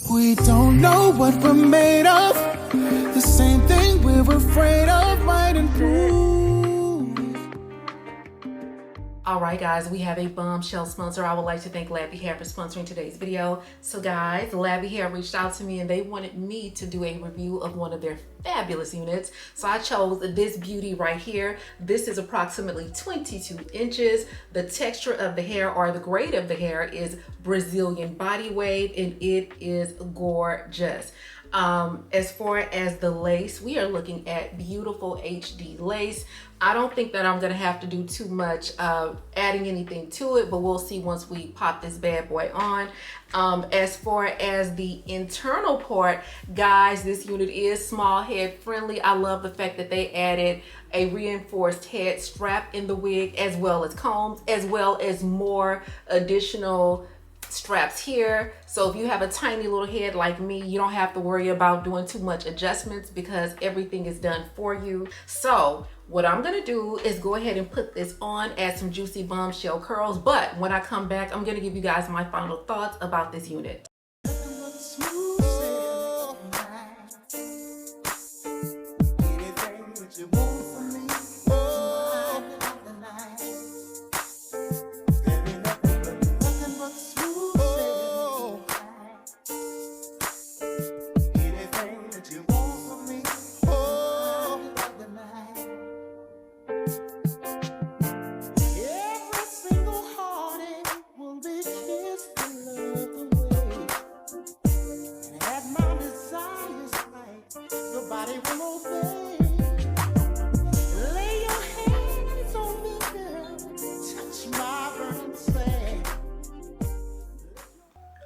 We don't know what we're made of. The same thing we're afraid of might improve. Alright guys, we have a bombshell sponsor. I would like to thank Lavyhair for sponsoring today's video. So guys, Lavyhair reached out to me and they wanted me to do a review of one of their fabulous units. So I chose this beauty right here. This is approximately 22 inches. The texture of the hair, or the grade of the hair, is Brazilian body wave, and it is gorgeous. As far as the lace, we are looking at beautiful HD lace. I don't think that I'm gonna have to do too much adding anything to it, but we'll see once we pop this bad boy on. As far as the internal part, guys, this unit is small head friendly. I love the fact that they added a reinforced head strap in the wig, as well as combs, as well as more additional straps here. So if you have a tiny little head like me, you don't have to worry about doing too much adjustments because everything is done for you. So what I'm gonna do is go ahead and put this on, add some juicy bombshell curls, but when I come back, I'm gonna give you guys my final thoughts about this unit.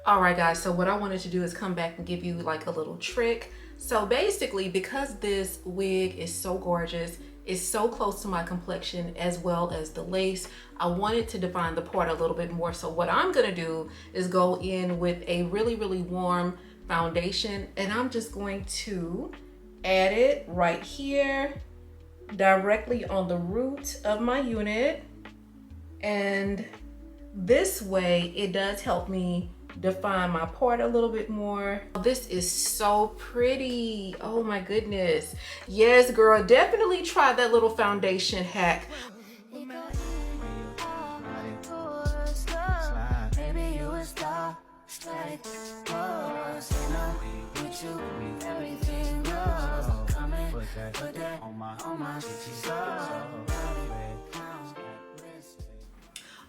All right guys, so what I wanted to do is come back and give you like a little trick. So basically, because this wig is so gorgeous, it's so close to my complexion as well as the lace, I wanted to define the part a little bit more. So what I'm gonna do is go in with a really warm foundation, and I'm just going to add it right here, directly on the root of my unit. And this way, it does help me define my part a little bit more. This is so pretty. Oh my goodness. Yes, girl, definitely try that little foundation hack.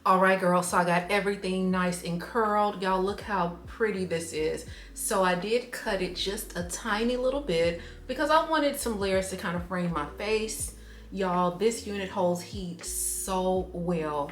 All right, girl, so I got everything nice and curled. Y'all, look how pretty this is. So I did cut it just a tiny little bit because I wanted some layers to kind of frame my face. Y'all, this unit holds heat so well.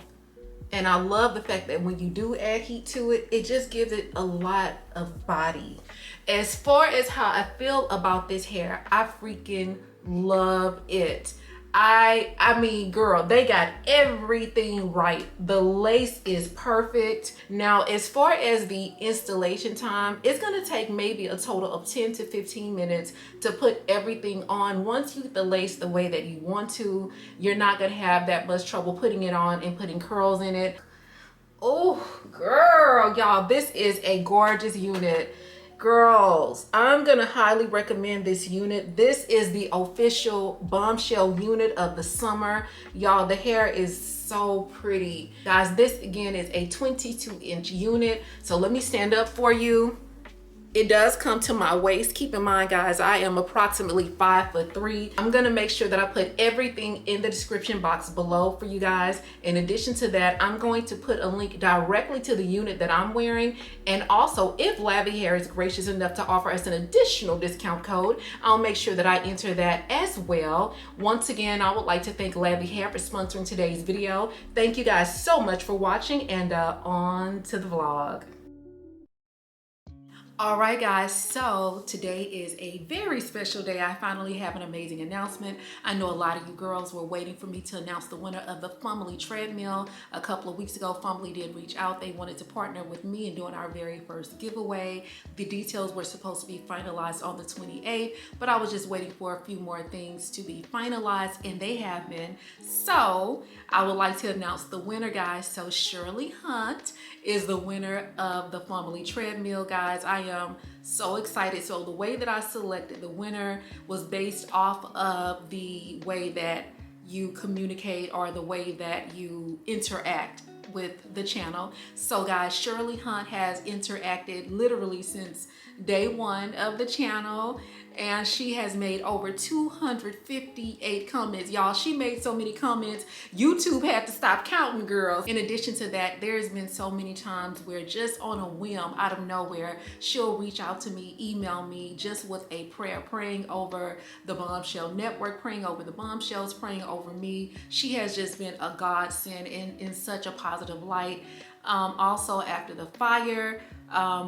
And I love the fact that when you do add heat to it, it just gives it a lot of body. As far as how I feel about this hair, I freaking love it. I mean, girl, they got everything right. The lace is perfect. Now, as far as the installation time, it's gonna take maybe a total of 10 to 15 minutes to put everything on. Once you get the lace the way that you want to, you're not gonna have that much trouble putting it on and putting curls in it. Oh, girl, y'all, this is a gorgeous unit. Girls, I'm gonna highly recommend this unit. This is the official bombshell unit of the summer. Y'all, the hair is so pretty. Guys, this again is a 22-inch unit. So let me stand up for you. It does come to my waist. Keep in mind, guys, I am approximately 5'3". I'm gonna make sure that I put everything in the description box below for you guys. In addition to that, I'm going to put a link directly to the unit that I'm wearing. And also, if Lavyhair is gracious enough to offer us an additional discount code, I'll make sure that I enter that as well. Once again, I would like to thank Lavyhair for sponsoring today's video. Thank you guys so much for watching, and on to the vlog. All right, guys, so today is a very special day. I finally have an amazing announcement. I know a lot of you girls were waiting for me to announce the winner of the Fumbly treadmill. A couple of weeks ago, Fumbly did reach out. They wanted to partner with me in doing our very first giveaway. The details were supposed to be finalized on the 28th, but I was just waiting for a few more things to be finalized, and they have been. So I would like to announce the winner, guys. So Shirley Hunt is the winner of the Fumbly treadmill, guys. I am so excited. So the way that I selected the winner was based off of the way that you communicate or the way that you interact with the channel. So guys, Shirley Hunt has interacted literally since day one of the channel, and she has made over 258 comments. Y'all, she made so many comments, YouTube had to stop counting, girls. In addition to that, there's been so many times where just on a whim, out of nowhere, she'll reach out to me, email me just with a prayer, praying over the Bombshell Network, praying over the Bombshells, praying over me. She has just been a godsend in such a positive light. Also after the fire,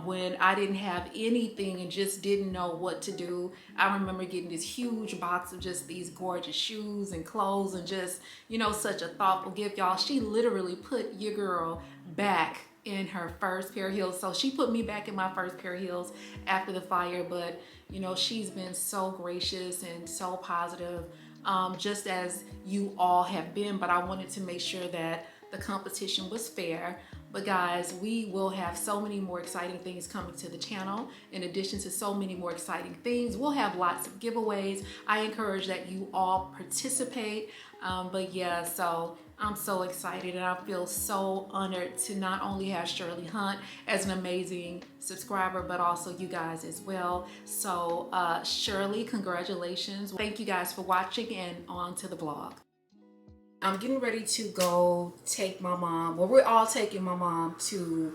when I didn't have anything and just didn't know what to do, I remember getting this huge box of just these gorgeous shoes and clothes and just, you know, such a thoughtful gift, y'all. She literally put your girl back in her first pair of heels. So she put me back in my first pair of heels after the fire, but you know, she's been so gracious and so positive, just as you all have been. But I wanted to make sure that the competition was fair. But guys, we will have so many more exciting things coming to the channel. In addition to so many more exciting things, we'll have lots of giveaways. I encourage that you all participate. But yeah, so I'm so excited, and I feel so honored to not only have Shirley Hunt as an amazing subscriber, but also you guys as well. So Shirley, congratulations. Thank you guys for watching, and on to the vlog. I'm getting ready to go take my mom, well, we're all taking my mom to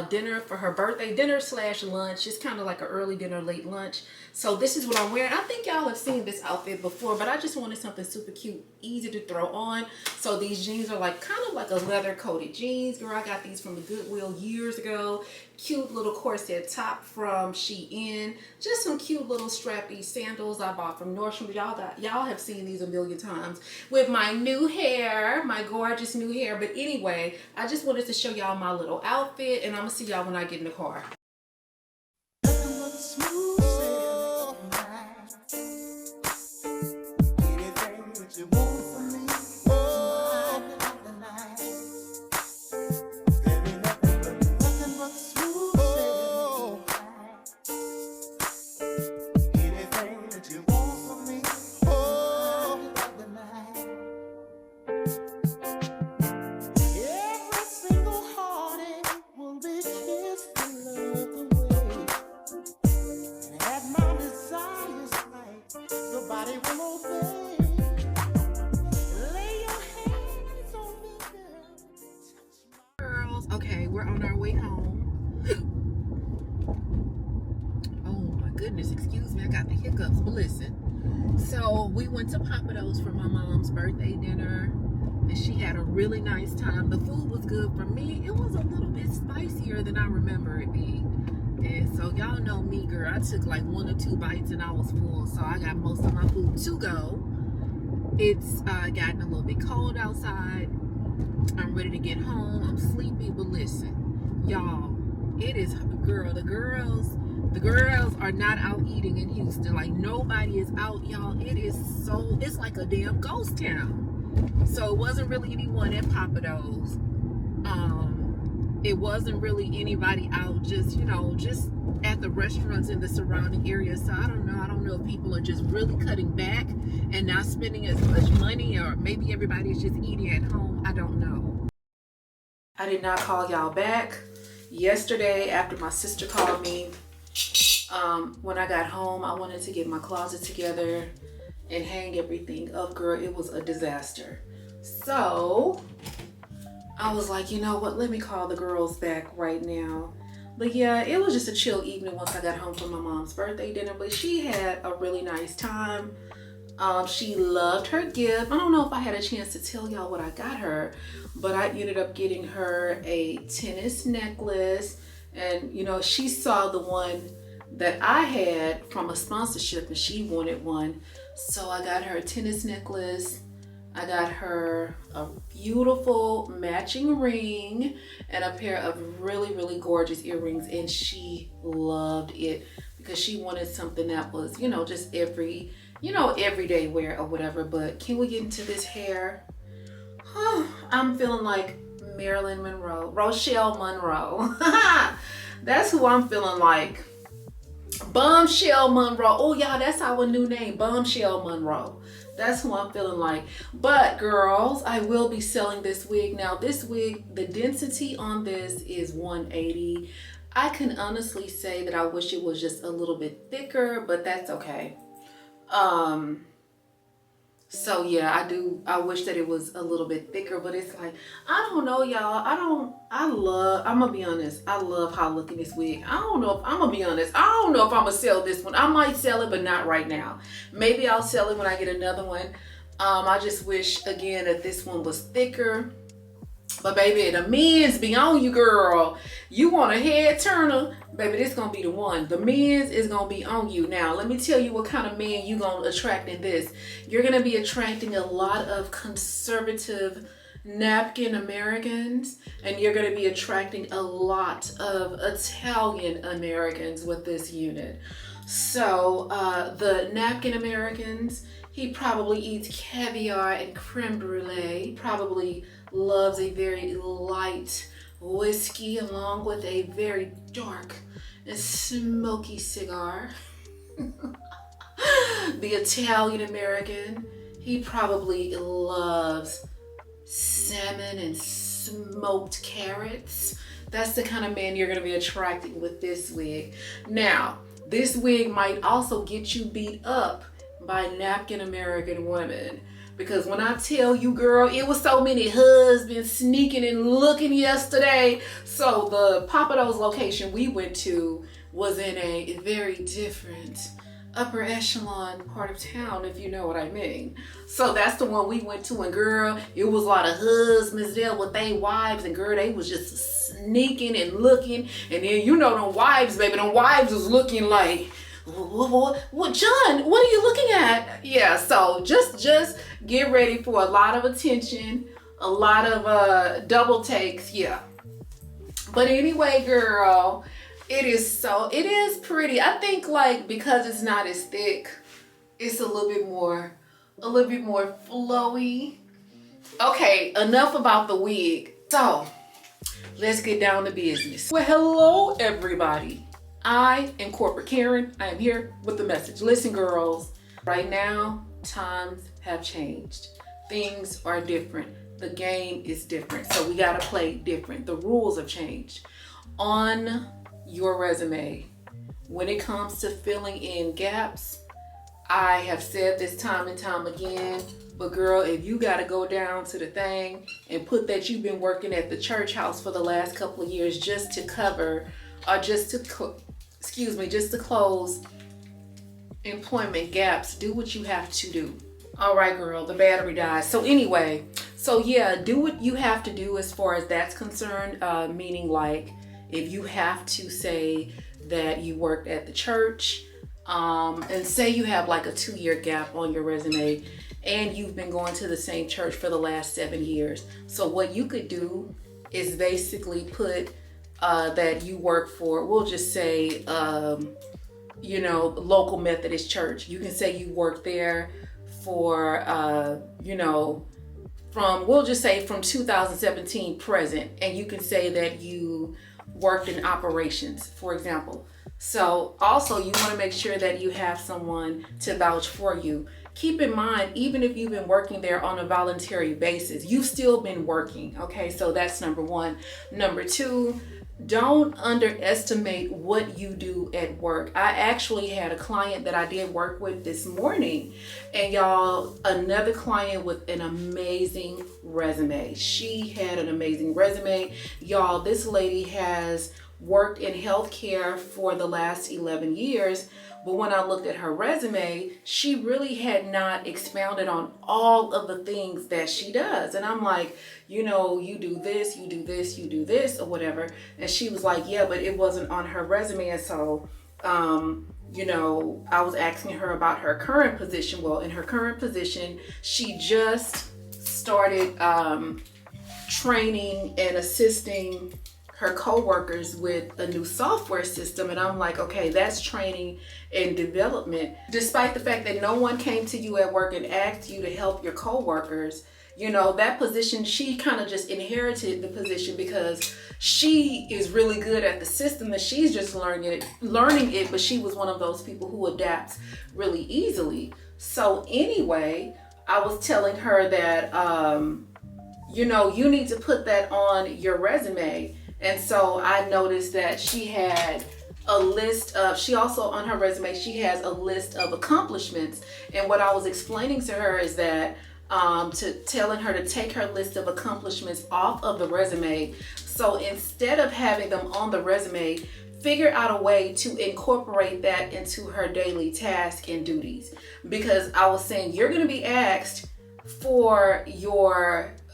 dinner for her birthday, dinner slash lunch. It's kind of like an early dinner, late lunch. So this is what I'm wearing. I think y'all have seen this outfit before, but I just wanted something super cute, easy to throw on. So these jeans are like kind of like a leather coated jeans. Girl, I got these from the Goodwill years ago. Cute little corset top from Shein. Just some cute little strappy sandals I bought from Nordstrom. Y'all have seen these a million times with my new hair, my gorgeous new hair. But anyway, I just wanted to show y'all my little outfit, and I'm gonna see y'all when I get in the car. Okay, we're on our way home. Oh my goodness, excuse me, I got the hiccups, but listen. So we went to Papados for my mom's birthday dinner, and she had a really nice time. The food was good for me. It was a little bit spicier than I remember it being. And so y'all know me, girl. I took like 1 or 2 bites and I was full, so I got most of my food to go. It's gotten a little bit cold outside. I'm ready to get home. I'm sleepy, but listen, y'all, it is, girl, the girls are not out eating in Houston. Like, nobody is out, y'all. It is so, it's like a damn ghost town. So it wasn't really anyone at Papados. It wasn't really anybody out, just, you know, just at the restaurants in the surrounding area. So I don't know if people are just really cutting back and not spending as much money, or maybe everybody's just eating at home. I don't know. I did not call y'all back yesterday after my sister called me. When I got home, I wanted to get my closet together and hang everything up, girl. It was a disaster. So I was like, you know what, let me call the girls back right now. But yeah, it was just a chill evening once I got home from my mom's birthday dinner, but she had a really nice time. She loved her gift. I don't know if I had a chance to tell y'all what I got her, but I ended up getting her a tennis necklace. And you know, she saw the one that I had from a sponsorship and she wanted one. So I got her a tennis necklace. I got her a beautiful matching ring and a pair of really, really gorgeous earrings, and she loved it because she wanted something that was, you know, just everyday wear or whatever. But can we get into this hair? I'm feeling like Marilyn Monroe, Rochelle Monroe. That's who I'm feeling like. Bombshell Monroe. Oh y'all, that's our new name, Bombshell Monroe. That's who I'm feeling like. But girls, I will be selling this wig. Now this wig, the density on this is 180. I can honestly say that I wish it was just a little bit thicker, but that's okay. So yeah, I wish that it was a little bit thicker, but it's like, I don't know y'all. I'm gonna be honest. I love how looking this wig. I'm gonna be honest. I don't know if I'm gonna sell this one. I might sell it, but not right now. Maybe I'll sell it when I get another one. I just wish again that this one was thicker. But baby, the men's be on you, girl. You want a head turner, baby, this gonna be the one. The men's is gonna be on you. Now, let me tell you what kind of men you gonna attract in this. You're gonna be attracting a lot of conservative napkin Americans, and you're gonna be attracting a lot of Italian Americans with this unit. So the napkin Americans, he probably eats caviar and creme brulee, probably loves a very light whiskey along with a very dark and smoky cigar. The Italian American, he probably loves salmon and smoked carrots. That's the kind of man you're gonna be attracting with this wig. Now, this wig might also get you beat up by napkin American women. Because when I tell you, girl, it was so many husbands sneaking and looking yesterday. So the Papados location we went to was in a very different upper echelon part of town, if you know what I mean. So that's the one we went to, and girl, it was a lot of husbands there with their wives, and girl, they was just sneaking and looking. And then you know them wives, baby, them wives was looking like, what, John, what are you looking at? Yeah, so just get ready for a lot of attention, a lot of double takes, yeah. But anyway, girl, it is pretty. I think like because it's not as thick, it's a little bit more flowy. Okay, enough about the wig. So let's get down to business. Well, hello everybody. I am Corporate Karen. I am here with the message. Listen, girls, right now, times have changed. Things are different. The game is different. So we gotta play different. The rules have changed. On your resume, when it comes to filling in gaps, I have said this time and time again, but girl, if you gotta go down to the thing and put that you've been working at the church house for the last couple of years just to cover, or just to close employment gaps, do what you have to do. All right, girl, the battery died. So anyway, so yeah, do what you have to do as far as that's concerned, meaning like if you have to say that you worked at the church, and say you have like a 2-year gap on your resume and you've been going to the same church for the last 7 years. So what you could do is basically put that you work for, we'll just say, local Methodist church. You can say you work there for, we'll just say from 2017 present, and you can say that you worked in operations, for example. So also you want to make sure that you have someone to vouch for you. Keep in mind, even if you've been working there on a voluntary basis, you've still been working, okay? So that's number one. Number two, don't underestimate what you do at work. I actually had a client that I did work with this morning, and y'all, another client with an amazing resume. She had an amazing resume. Y'all, this lady has worked in healthcare for the last 11 years, but when I looked at her resume, she really had not expounded on all of the things that she does. And I'm like, you do this, you do this, you do this, or whatever. And she was like, yeah, but it wasn't on her resume. And so, I was asking her about her current position. Well, in her current position, she just started training and assisting her co-workers with a new software system. And I'm like, okay, that's training and development. Despite the fact that no one came to you at work and asked you to help your co-workers, You know, that position, she kind of just inherited the position because she is really good at the system and she's just learning it, but she was one of those people who adapts really easily. So anyway, I was telling her that, you know, you need to put that on your resume. And so I noticed that she had a list of, she also on her resume, she has a list of accomplishments. And what I was explaining to her is that telling her to take her list of accomplishments off of the resume. So instead of having them on the resume, figure out a way to incorporate that into her daily tasks and duties. Because I was saying, you're going to be asked for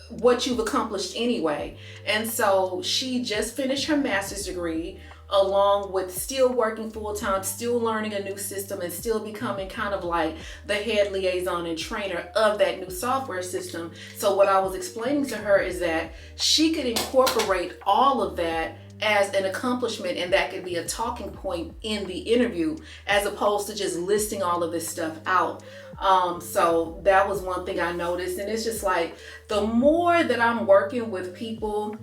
what you've accomplished anyway. And so she just finished her master's degree, along with still working full-time, still learning a new system, and still becoming kind of like the head liaison and trainer of that new software system. So what I was explaining to her is that she could incorporate all of that as an accomplishment, and that could be a talking point in the interview, as opposed to just listing all of this stuff out. So that was one thing I noticed. And it's just like, the more that I'm working with people,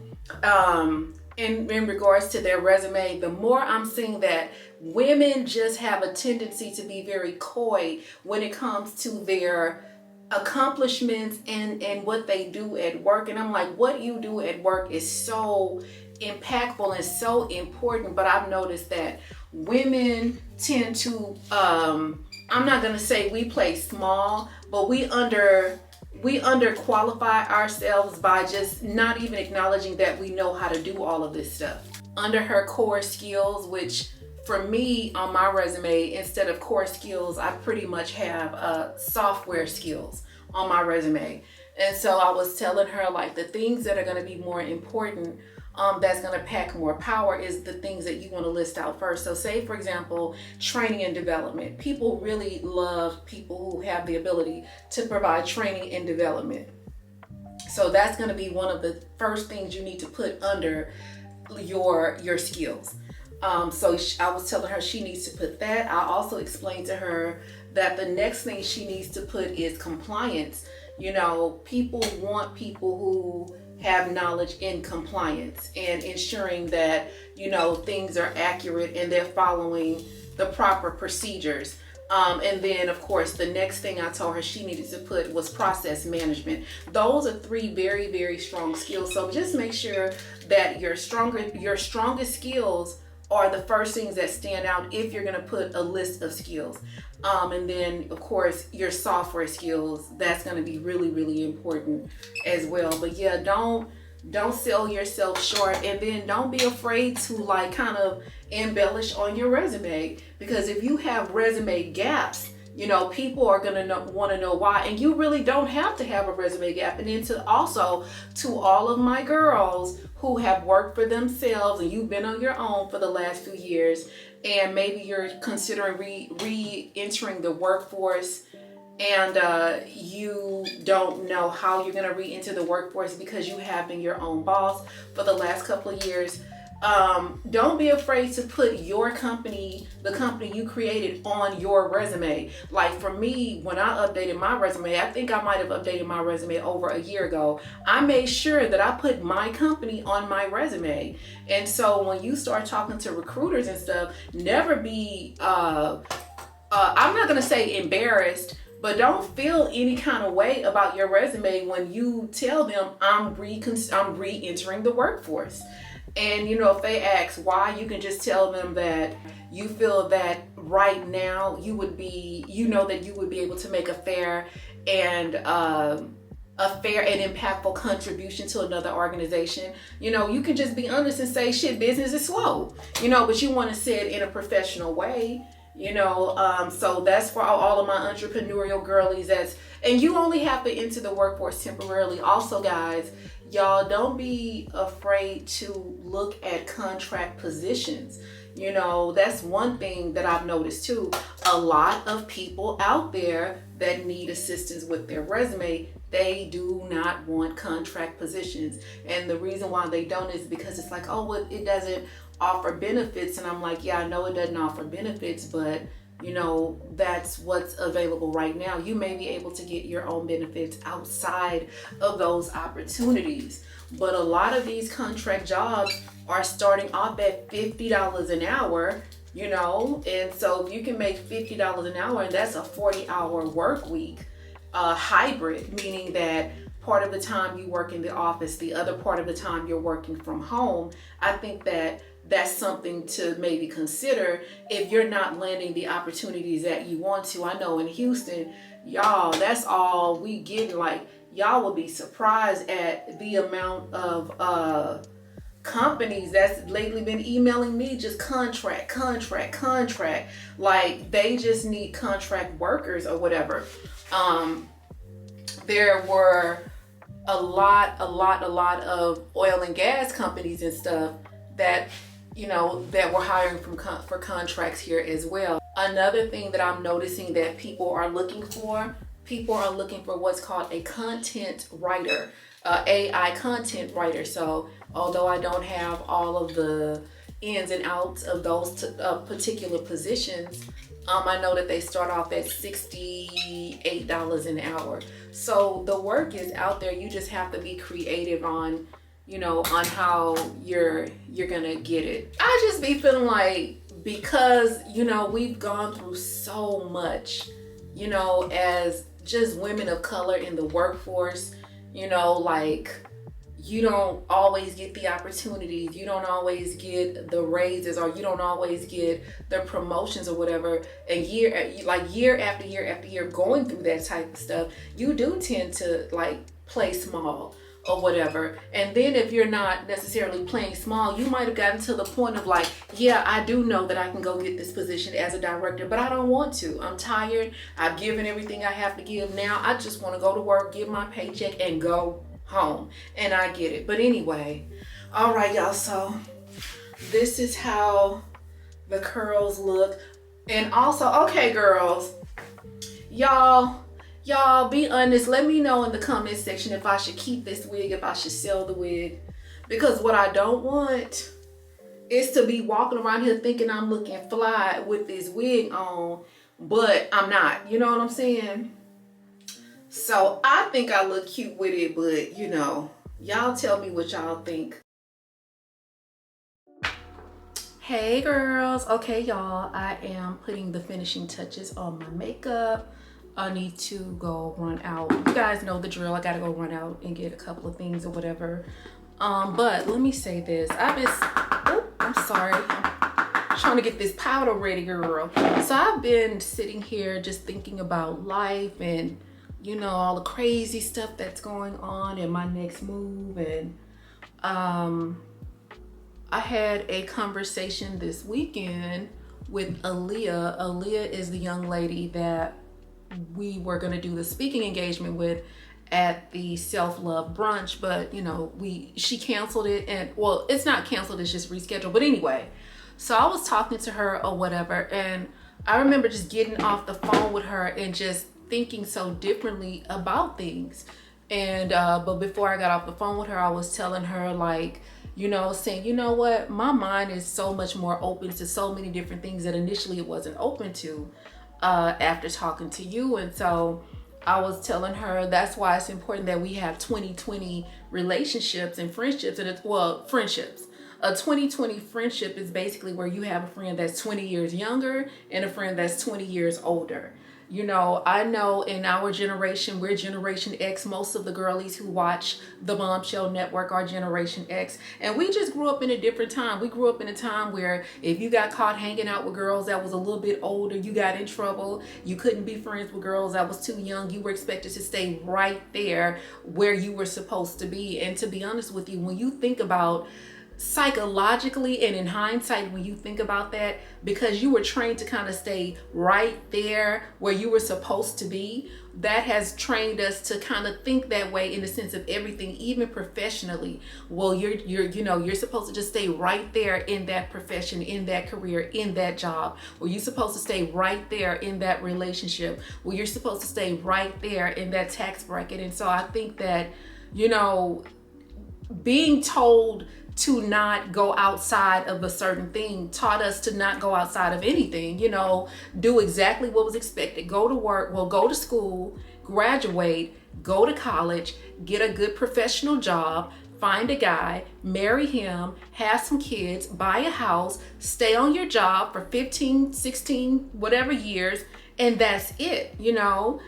in regards to their resume, the more I'm seeing that women just have a tendency to be very coy when it comes to their accomplishments and what they do at work. And I'm like, what you do at work is so impactful and so important. But I've noticed that women tend to, I'm not gonna say we play small, but we underqualify ourselves by just not even acknowledging that we know how to do all of this stuff. Under her core skills, which for me on my resume, instead of core skills, I pretty much have software skills on my resume. And so I was telling her, like, the things that are going to be more important, that's going to pack more power, is the things that you want to list out first. So say, for example, training and development. People really love people who have the ability to provide training and development. So that's going to be one of the first things you need to put under your skills. So I was telling her she needs to put that. I also explained to her that the next thing she needs to put is compliance. You know, people want people who have knowledge in compliance and ensuring that, you know, things are accurate and they're following the proper procedures. And then, of course, the next thing I told her she needed to put was process management. Those are three very, very strong skills. So just make sure that your strongest skills are the first things that stand out if you're going to put a list of skills. And then, of course, your software skills, that's going to be really, really important as well. But yeah, don't sell yourself short, and then don't be afraid to like kind of embellish on your resume, because if you have resume gaps, you know, people are going to want to know why, and you really don't have to have a resume gap. And then to all of my girls who have worked for themselves and you've been on your own for the last few years, and maybe you're considering re-entering the workforce, and you don't know how you're going to re-enter the workforce because you have been your own boss for the last couple of years. Don't be afraid to put your company, the company you created, on your resume. Like for me, when I updated my resume, I think I might have updated my resume over a year ago. I made sure that I put my company on my resume. And so when you start talking to recruiters and stuff, never be, I'm not going to say embarrassed, but don't feel any kind of way about your resume when you tell them I'm re-entering the workforce. And you know, if they ask why, you can just tell them that you feel that right now you would be able to make a fair and impactful contribution to another organization. You know, you can just be honest and say, shit, business is slow, you know, but you want to say it in a professional way. You know, so that's for all of my entrepreneurial girlies. And you only have to enter the workforce temporarily. Also, guys, y'all don't be afraid to look at contract positions. You know, that's one thing that I've noticed too. A lot of people out there that need assistance with their resume, they do not want contract positions. And the reason why they don't is because it's like, oh, well, it doesn't offer benefits. And I'm like, yeah, I know it doesn't offer benefits, but you know, that's what's available right now. You may be able to get your own benefits outside of those opportunities. But a lot of these contract jobs are starting off at $50 an hour, you know, and so if you can make $50 an hour, and that's a 40-hour work week, hybrid, meaning that part of the time you work in the office, the other part of the time you're working from home. I think that that's something to maybe consider if you're not landing the opportunities that you want to. I know in Houston, y'all, that's all we get. Like, y'all will be surprised at the amount of companies that's lately been emailing me, just contract. Like, they just need contract workers or whatever. There were a lot of oil and gas companies and stuff that, you know, that were hiring for contracts here as well. Another thing that I'm noticing that people are looking for what's called a content writer, AI content writer. So although I don't have all of the ins and outs of those particular positions, I know that they start off at $68 an hour. So the work is out there. You just have to be creative on, you know, on how you're gonna get it. I just be feeling like, because, you know, we've gone through so much, you know, as just women of color in the workforce, you know, like, you don't always get the opportunities, you don't always get the raises, or you don't always get the promotions or whatever. And year after year going through that type of stuff, you do tend to like play small or whatever. And then if you're not necessarily playing small, you might have gotten to the point of like, yeah, I do know that I can go get this position as a director, but I don't want to. I'm tired. I've given everything I have to give. Now I just want to go to work, get my paycheck, and go home. And I get it. But anyway, all right, y'all. So this is how the curls look. And also, okay, girls, y'all be honest. Let me know in the comment section if I should keep this wig, if I should sell the wig. Because what I don't want is to be walking around here thinking I'm looking fly with this wig on, but I'm not. You know what I'm saying? So I think I look cute with it, but you know, y'all tell me what y'all think. Hey girls. Okay, y'all, I am putting the finishing touches on my makeup. I need to go run out. You guys know the drill. I gotta go run out and get a couple of things or whatever. But let me say this. I'm sorry. I'm trying to get this powder ready, girl. So I've been sitting here just thinking about life and, you know, all the crazy stuff that's going on and my next move. And I had a conversation this weekend with Aaliyah. Aaliyah is the young lady that we were going to do the speaking engagement with at the self-love brunch, but you know, she canceled it. And well, it's not canceled, it's just rescheduled. But anyway, so I was talking to her or whatever, and I remember just getting off the phone with her and just thinking so differently about things. And but before I got off the phone with her, I was telling her, like, you know, saying, you know what, my mind is so much more open to so many different things that initially it wasn't open to after talking to you. And so I was telling her that's why it's important that we have 20/20 relationships and friendships. And friendships. A 20/20 friendship is basically where you have a friend that's 20 years younger and a friend that's 20 years older. You know, I know in our generation, we're Generation X. Most of the girlies who watch the Bombshell Network are Generation X. And we just grew up in a different time. We grew up in a time where if you got caught hanging out with girls that was a little bit older, you got in trouble. You couldn't be friends with girls that was too young. You were expected to stay right there where you were supposed to be. And to be honest with you, when you think about psychologically and in hindsight, when you think about that, because you were trained to kind of stay right there where you were supposed to be, that has trained us to kind of think that way in the sense of everything, even professionally. Well, you're supposed to just stay right there in that profession, in that career, in that job. Well, you're supposed to stay right there in that relationship. Well, you're supposed to stay right there in that tax bracket. And so I think that, you know, being told to not go outside of a certain thing, taught us to not go outside of anything, you know, do exactly what was expected, go to work, well, go to school, graduate, go to college, get a good professional job, find a guy, marry him, have some kids, buy a house, stay on your job for 15, 16, whatever years, and that's it, you know.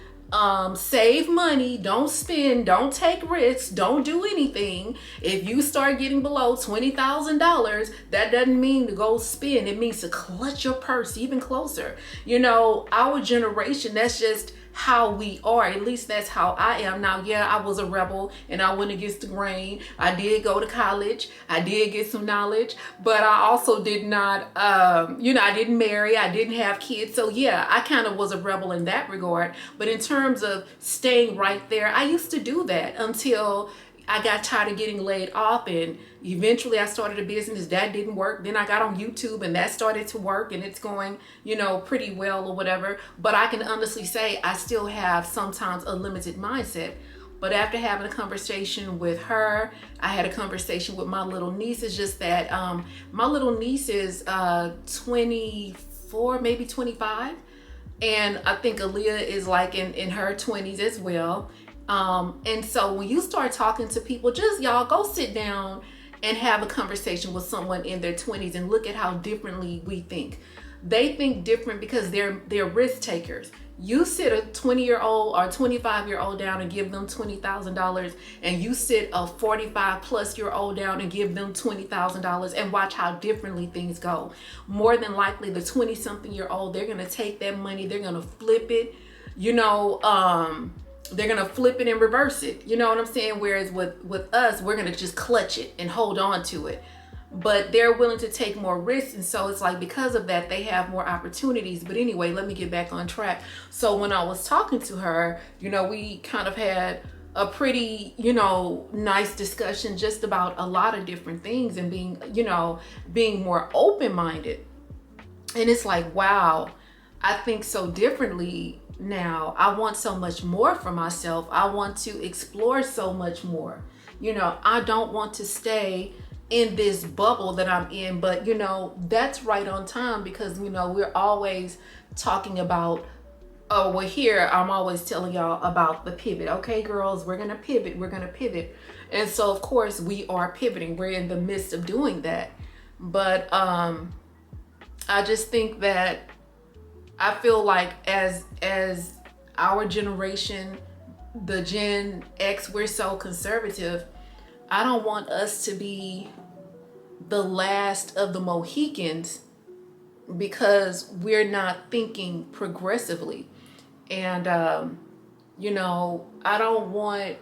Save money, don't spend, don't take risks, don't do anything. If you start getting below $20,000, that doesn't mean to go spend. It means to clutch your purse even closer. You know, our generation, that's just how we are. At least that's how I am. Now, yeah, I was a rebel and I went against the grain. I did go to college. I did get some knowledge, but I also did not, you know, I didn't marry. I didn't have kids. So yeah, I kind of was a rebel in that regard. But in terms of staying right there, I used to do that until I got tired of getting laid off, and eventually I started a business that didn't work. Then I got on YouTube and that started to work, and it's going, you know, pretty well or whatever. But I can honestly say I still have sometimes a limited mindset. But after having a conversation with her, I had a conversation with my little niece. It's just that my little niece is 24, maybe 25. And I think Aaliyah is like in her 20s as well. And so when you start talking to people, just y'all go sit down and have a conversation with someone in their 20s and look at how differently we think. They think different because they're risk takers. You sit a 20-year-old or 25-year-old down and give them $20,000, and you sit a 45-plus-year-old down and give them $20,000, and watch how differently things go. More than likely, the 20-something-year-old, they're gonna take that money, they're gonna flip it, you know, they're gonna flip it and reverse it. You know what I'm saying? Whereas with us, we're gonna just clutch it and hold on to it. But they're willing to take more risks, and so it's like because of that they have more opportunities. But anyway, let me get back on track. So when I was talking to her, you know, we kind of had a pretty, you know, nice discussion just about a lot of different things and being, you know, being more open-minded. And it's like, wow, I think so differently now. I want so much more for myself. I want to explore so much more. You know, I don't want to stay in this bubble that I'm in. But you know, that's right on time, because you know, we're always talking about, oh well, here I'm always telling y'all about the pivot. Okay girls, we're gonna pivot, and so of course we are pivoting. We're in the midst of doing that. But I just think that I feel like as our generation, the Gen X, we're so conservative. I don't want us to be the last of the Mohicans because we're not thinking progressively. And, you know, I don't want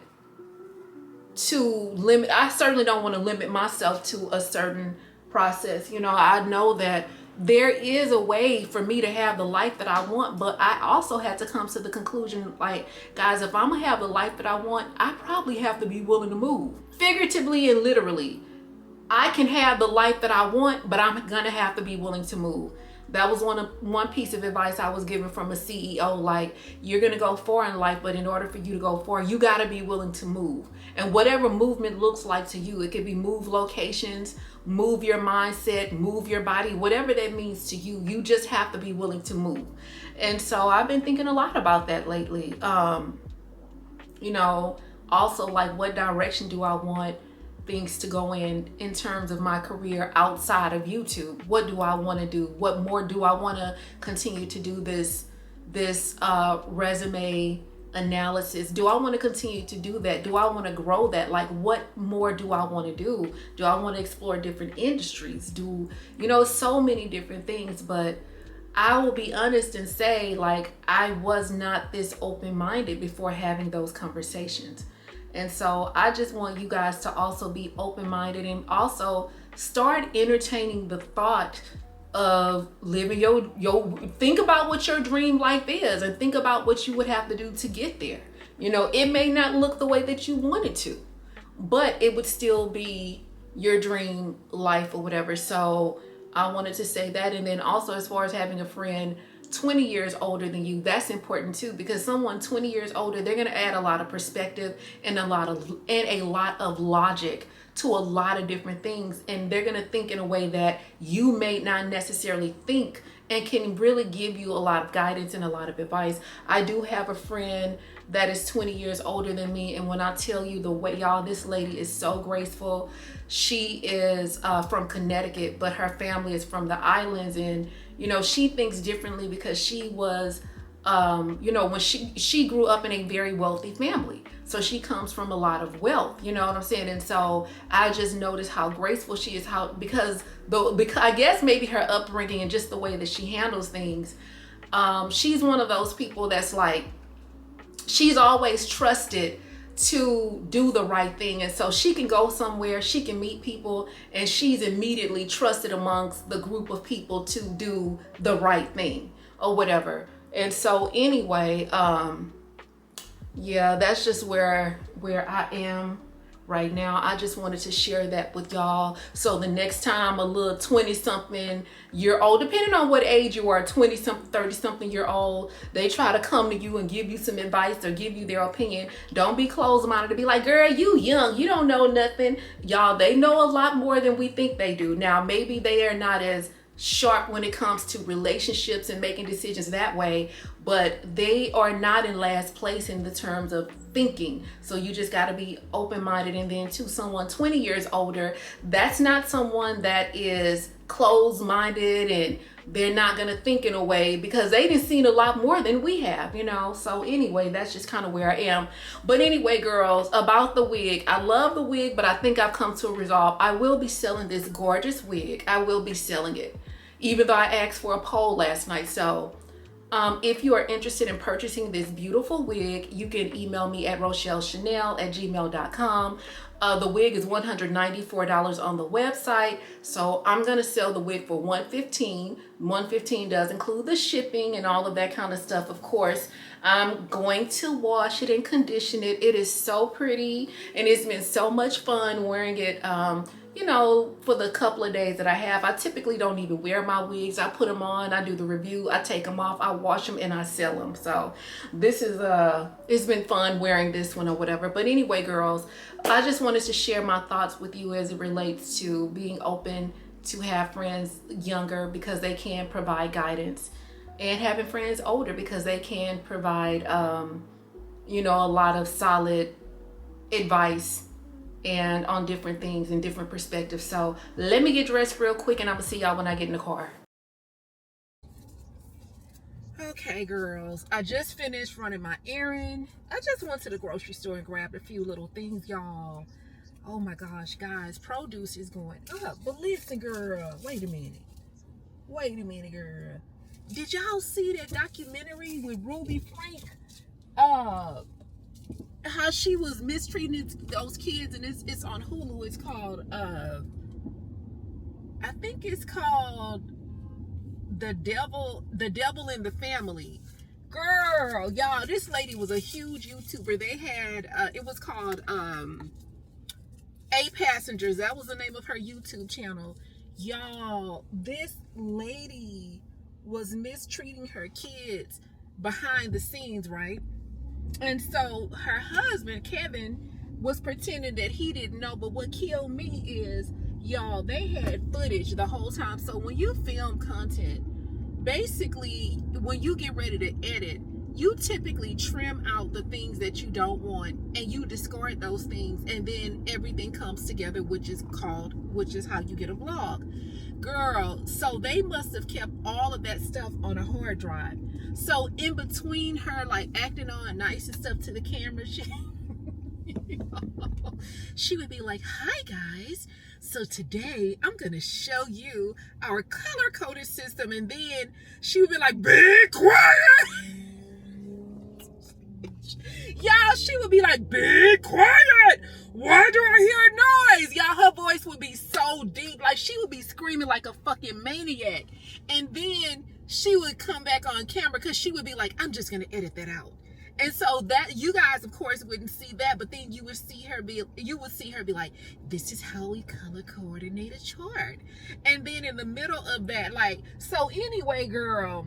to limit, I certainly don't want to limit myself to a certain process. You know, I know that there is a way for me to have the life that I want, but I also had to come to the conclusion, like, guys, if I'm gonna have the life that I want, I probably have to be willing to move. Figuratively and literally, I can have the life that I want, but I'm gonna have to be willing to move. That was one piece of advice I was given from a CEO. Like, you're gonna go far in life, but in order for you to go far, you gotta be willing to move. And whatever movement looks like to you, it could be move locations, move your mindset, move your body, whatever that means to you, you just have to be willing to move. And so I've been thinking a lot about that lately. You know, also like, what direction do I want things to go in terms of my career outside of YouTube? What do I want to do? What more do I want to continue to do this resume analysis? Do I want to continue to do that? Do I want to grow that? Like, what more do I want to do? Do I want to explore different industries? You know, so many different things. But I will be honest and say, like, I was not this open-minded before having those conversations. And so I just want you guys to also be open-minded and also start entertaining the thought of living your think about what your dream life is, and think about what you would have to do to get there. You know, it may not look the way that you wanted to, but it would still be your dream life or whatever. So I wanted to say that. And then also, as far as having a friend 20 years older than you, that's important too, because someone 20 years older, they're going to add a lot of perspective and a lot of logic to a lot of different things, and they're going to think in a way that you may not necessarily think, and can really give you a lot of guidance and a lot of advice. I do have a friend that is 20 years older than me, and when I tell you the way, y'all, this lady is so graceful. She is from Connecticut, but her family is from the islands, and you know, she thinks differently because she was you know, when she grew up in a very wealthy family, so she comes from a lot of wealth, you know what I'm saying? And so I just noticed how graceful she is, because I guess maybe her upbringing and just the way that she handles things, she's one of those people that's like, she's always trusted to do the right thing, and so she can go somewhere, she can meet people, and she's immediately trusted amongst the group of people to do the right thing or whatever. And so anyway, yeah, that's just where I am right now. I just wanted to share that with y'all, so the next time a little 20-something year old, depending on what age you are, 20-something, 30-something year old, they try to come to you and give you some advice or give you their opinion, don't be closed-minded to be like, girl, you young, you don't know nothing. Y'all, they know a lot more than we think they do. Now, maybe they are not as sharp when it comes to relationships and making decisions that way, but they are not in last place in the terms of thinking. So you just got to be open-minded. And then to someone 20 years older, that's not someone that is closed-minded, and they're not going to think in a way, because they done seen a lot more than we have, you know. So anyway, that's just kind of where I am. But anyway, girls, about the wig, I love the wig, but I think I've come to a resolve. I will be selling this gorgeous wig. I will be selling it, even though I asked for a poll last night. So if you are interested in purchasing this beautiful wig, you can email me at rochellechanel@gmail.com. The wig is $194 on the website, so I'm going to sell the wig for $115. $115 does include the shipping and all of that kind of stuff, of course. I'm going to wash it and condition it. It is so pretty, and it's been so much fun wearing it, you know, for the couple of days that I have. I typically don't even wear my wigs. I put them on, I do the review, I take them off, I wash them, and I sell them. So this is it's been fun wearing this one or whatever. But anyway, girls, I just wanted to share my thoughts with you as it relates to being open to have friends younger, because they can provide guidance, and having friends older because they can provide you know, a lot of solid advice and on different things and different perspectives. So let me get dressed real quick, and I'm gonna see y'all when I get in the car. Okay, girls, I just finished running my errand. I just went to the grocery store and grabbed a few little things, y'all. Oh my gosh, guys, produce is going up. But listen, girl, wait a minute, girl. Did y'all see that documentary with Ruby Frank? How she was mistreating those kids, and it's on Hulu. It's called I think it's called The Devil in the Family. Girl, y'all, this lady was a huge YouTuber. They had it was called A Passengers. That was the name of her YouTube channel. Y'all, this lady was mistreating her kids behind the scenes, right? And so her husband, Kevin, was pretending that he didn't know. But what killed me is, y'all, they had footage the whole time. So when you film content, basically, when you get ready to edit, you typically trim out the things that you don't want, and you discard those things, and then everything comes together, which is how you get a vlog. Girl, so they must have kept all of that stuff on a hard drive. So in between her like acting on nice and stuff to the camera, she would be like, "Hi guys, so today I'm gonna show you our color coded system," and then she would be like, "Be quiet." Y'all, she would be like, "Be quiet. Why do I hear a noise?" Y'all, her voice would be so deep. Like, she would be screaming like a fucking maniac. And then she would come back on camera, because she would be like, "I'm just going to edit that out." And so that, you guys, of course, wouldn't see that. But then you would see her be like, "This is how we color coordinate a chart." And then in the middle of that, like, so anyway, girl,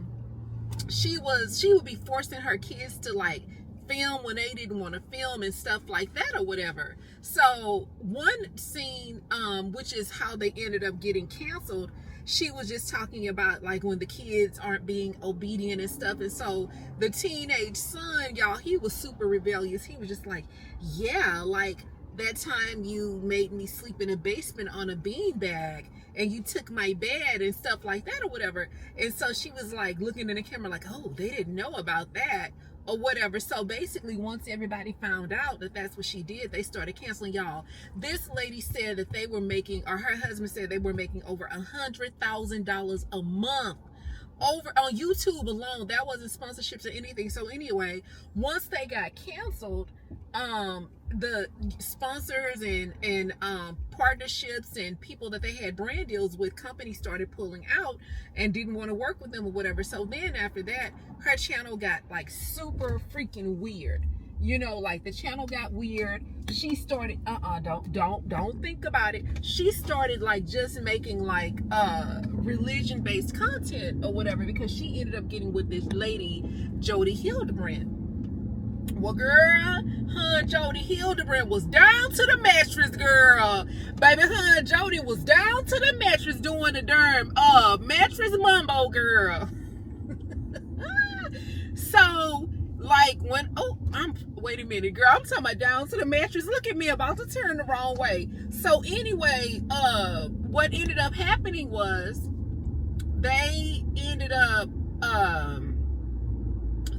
she would be forcing her kids to like film when they didn't want to film and stuff like that or whatever. So one scene, which is how they ended up getting canceled, she was just talking about like when the kids aren't being obedient and stuff. And so the teenage son, y'all, he was super rebellious. He was just like, yeah, like that time you made me sleep in a basement on a beanbag and you took my bed and stuff like that or whatever. And so she was like looking in the camera like, oh, they didn't know about that or whatever. So basically, once everybody found out that that's what she did, they started canceling. Y'all, this lady said that they were making, or her husband said they were making over $100,000 a month over on YouTube alone. That wasn't sponsorships or anything. So anyway, once they got canceled, the sponsors and partnerships and people that they had brand deals with, companies started pulling out and didn't want to work with them or whatever. So then after that, her channel got like super freaking weird. You know, like the channel got weird. She started, don't think about it. She started like just making like religion-based content or whatever, because she ended up getting with this lady, Jody Hildebrand. Well, girl, Jody Hildebrand was down to the mattress, girl. Baby, Jody was down to the mattress doing the darn mattress mumbo, girl. So, like when, wait a minute, girl, I'm talking about down to the mattress. Look at me, about to turn the wrong way. So anyway, what ended up happening was they ended up,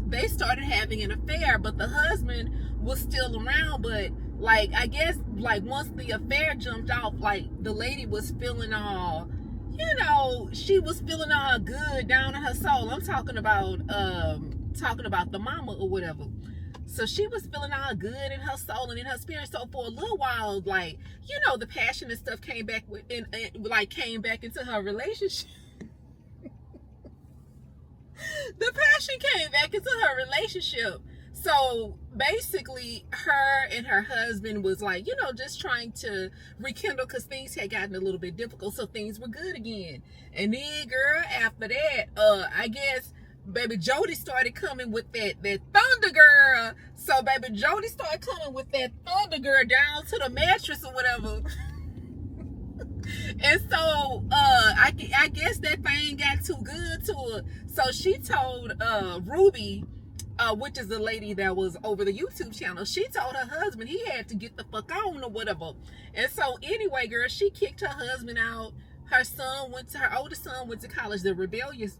they started having an affair, but the husband was still around. But like, I guess like once the affair jumped off, like the lady was feeling all, you know, she was feeling all good down in her soul. I'm talking about the mama or whatever. So she was feeling all good in her soul and in her spirit. So for a little while, like, you know, the passion and stuff came back came back into her relationship. The passion came back into her relationship. So basically, her and her husband was like, you know, just trying to rekindle, because things had gotten a little bit difficult. So things were good again. And then, girl, after that, I guess baby Jody started coming with that thunder, girl. So baby Jody started coming with that thunder, girl, down to the mattress or whatever. And so I guess that thing got too good to her. So she told Ruby, which is the lady that was over the YouTube channel, she told her husband he had to get the fuck on or whatever. And so anyway, girl, she kicked her husband out. Her oldest son went to college, the rebellious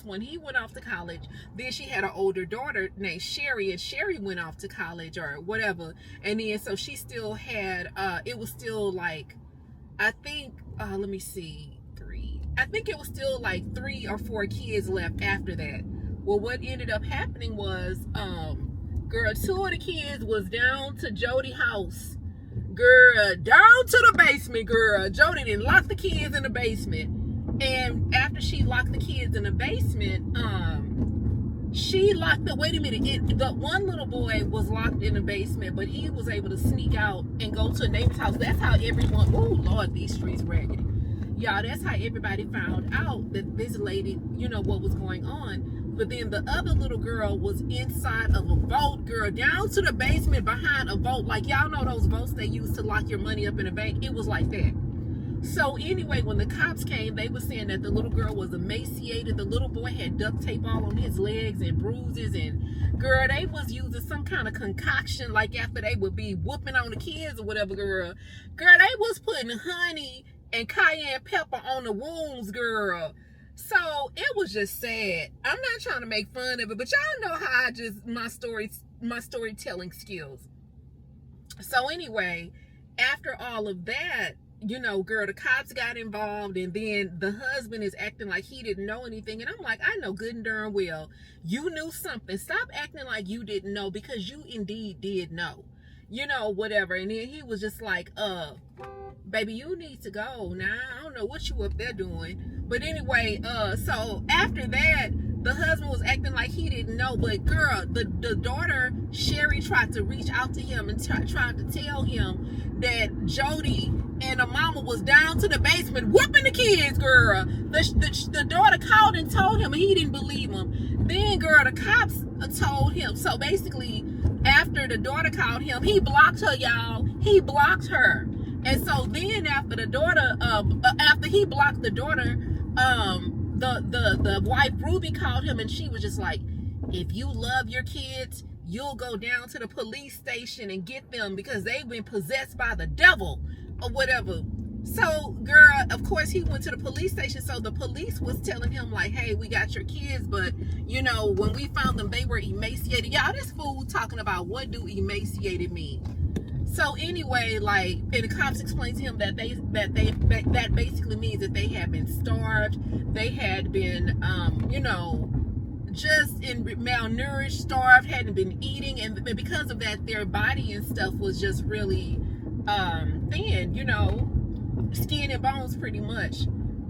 one. He went off to college. Then she had an older daughter named Sherry, and Sherry went off to college or whatever. And then so she still had, it was still like, I think, let me see, I think it was still like 3 or 4 kids left after that. Well, what ended up happening was, girl, 2 of the kids was down to Jody's house. Girl, down to the basement, girl. Jody didn't lock the kids in the basement. And after she locked the kids in the basement, she locked the, wait a minute, the one little boy was locked in the basement, but he was able to sneak out and go to a neighbor's house. That's how everyone, oh Lord, these streets raggedy. Y'all, that's how everybody found out that this lady, you know, what was going on. But then the other little girl was inside of a vault, girl, down to the basement behind a vault. Like, y'all know those vaults they use to lock your money up in a bank? It was like that. So anyway, when the cops came, they were saying that the little girl was emaciated. The little boy had duct tape all on his legs and bruises. And girl, they was using some kind of concoction, like after they would be whooping on the kids or whatever, girl. Girl, they was putting honey and cayenne pepper on the wounds, girl. So it was just sad. I'm not trying to make fun of it, but y'all know how I just, my storytelling skills. So anyway, after all of that, you know, girl, the cops got involved, and then the husband is acting like he didn't know anything. And I'm like, I know good and darn well you knew something. Stop acting like you didn't know, because you indeed did know, you know, whatever. And then he was just like, baby, you need to go now. I don't know what you up there doing. But anyway, so after that, the husband was acting like he didn't know. But girl, the daughter, Sherry, tried to reach out to him and tried to tell him that Jody and the mama was down to the basement whooping the kids, girl. The daughter called and told him, and he didn't believe him. Then, girl, the cops told him. So basically, after the daughter called him, he blocked her, y'all. He blocked her. And so then after the daughter, after he blocked the daughter, the wife Ruby called him, and she was just like, if you love your kids, you'll go down to the police station and get them because they've been possessed by the devil or whatever. So, girl, of course, he went to the police station. So the police was telling him like, hey, we got your kids, but you know, when we found them, they were emaciated. Y'all, this fool talking about what do emaciated mean. So anyway, like, and the cops explained to him that that basically means that they had been starved, they had been, you know, just in malnourished, starved, hadn't been eating, and because of that, their body and stuff was just really thin, you know, skin and bones pretty much.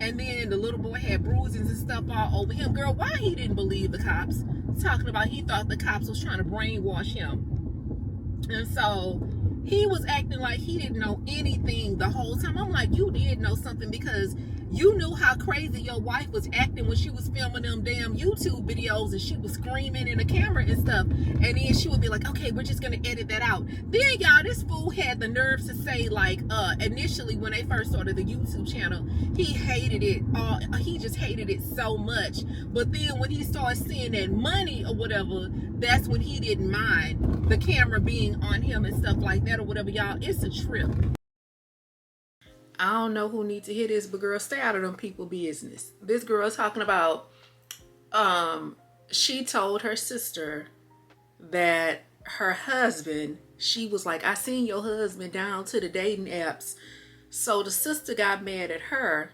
And then the little boy had bruises and stuff all over him. Girl, why he didn't believe the cops? Talking about he thought the cops was trying to brainwash him, and so he was acting like he didn't know anything the whole time. I'm like, you did know something, because you knew how crazy your wife was acting when she was filming them damn YouTube videos and she was screaming in the camera and stuff. And then she would be like, okay, we're just going to edit that out. Then, y'all, this fool had the nerves to say, like, initially when they first started the YouTube channel, he hated it. He just hated it so much. But then when he started seeing that money or whatever, that's when he didn't mind the camera being on him and stuff like that or whatever, y'all. It's a trip. I don't know who needs to hear this, but girl, stay out of them people business. This girl is talking about, she told her sister that her husband, she was like, I seen your husband down to the dating apps. So the sister got mad at her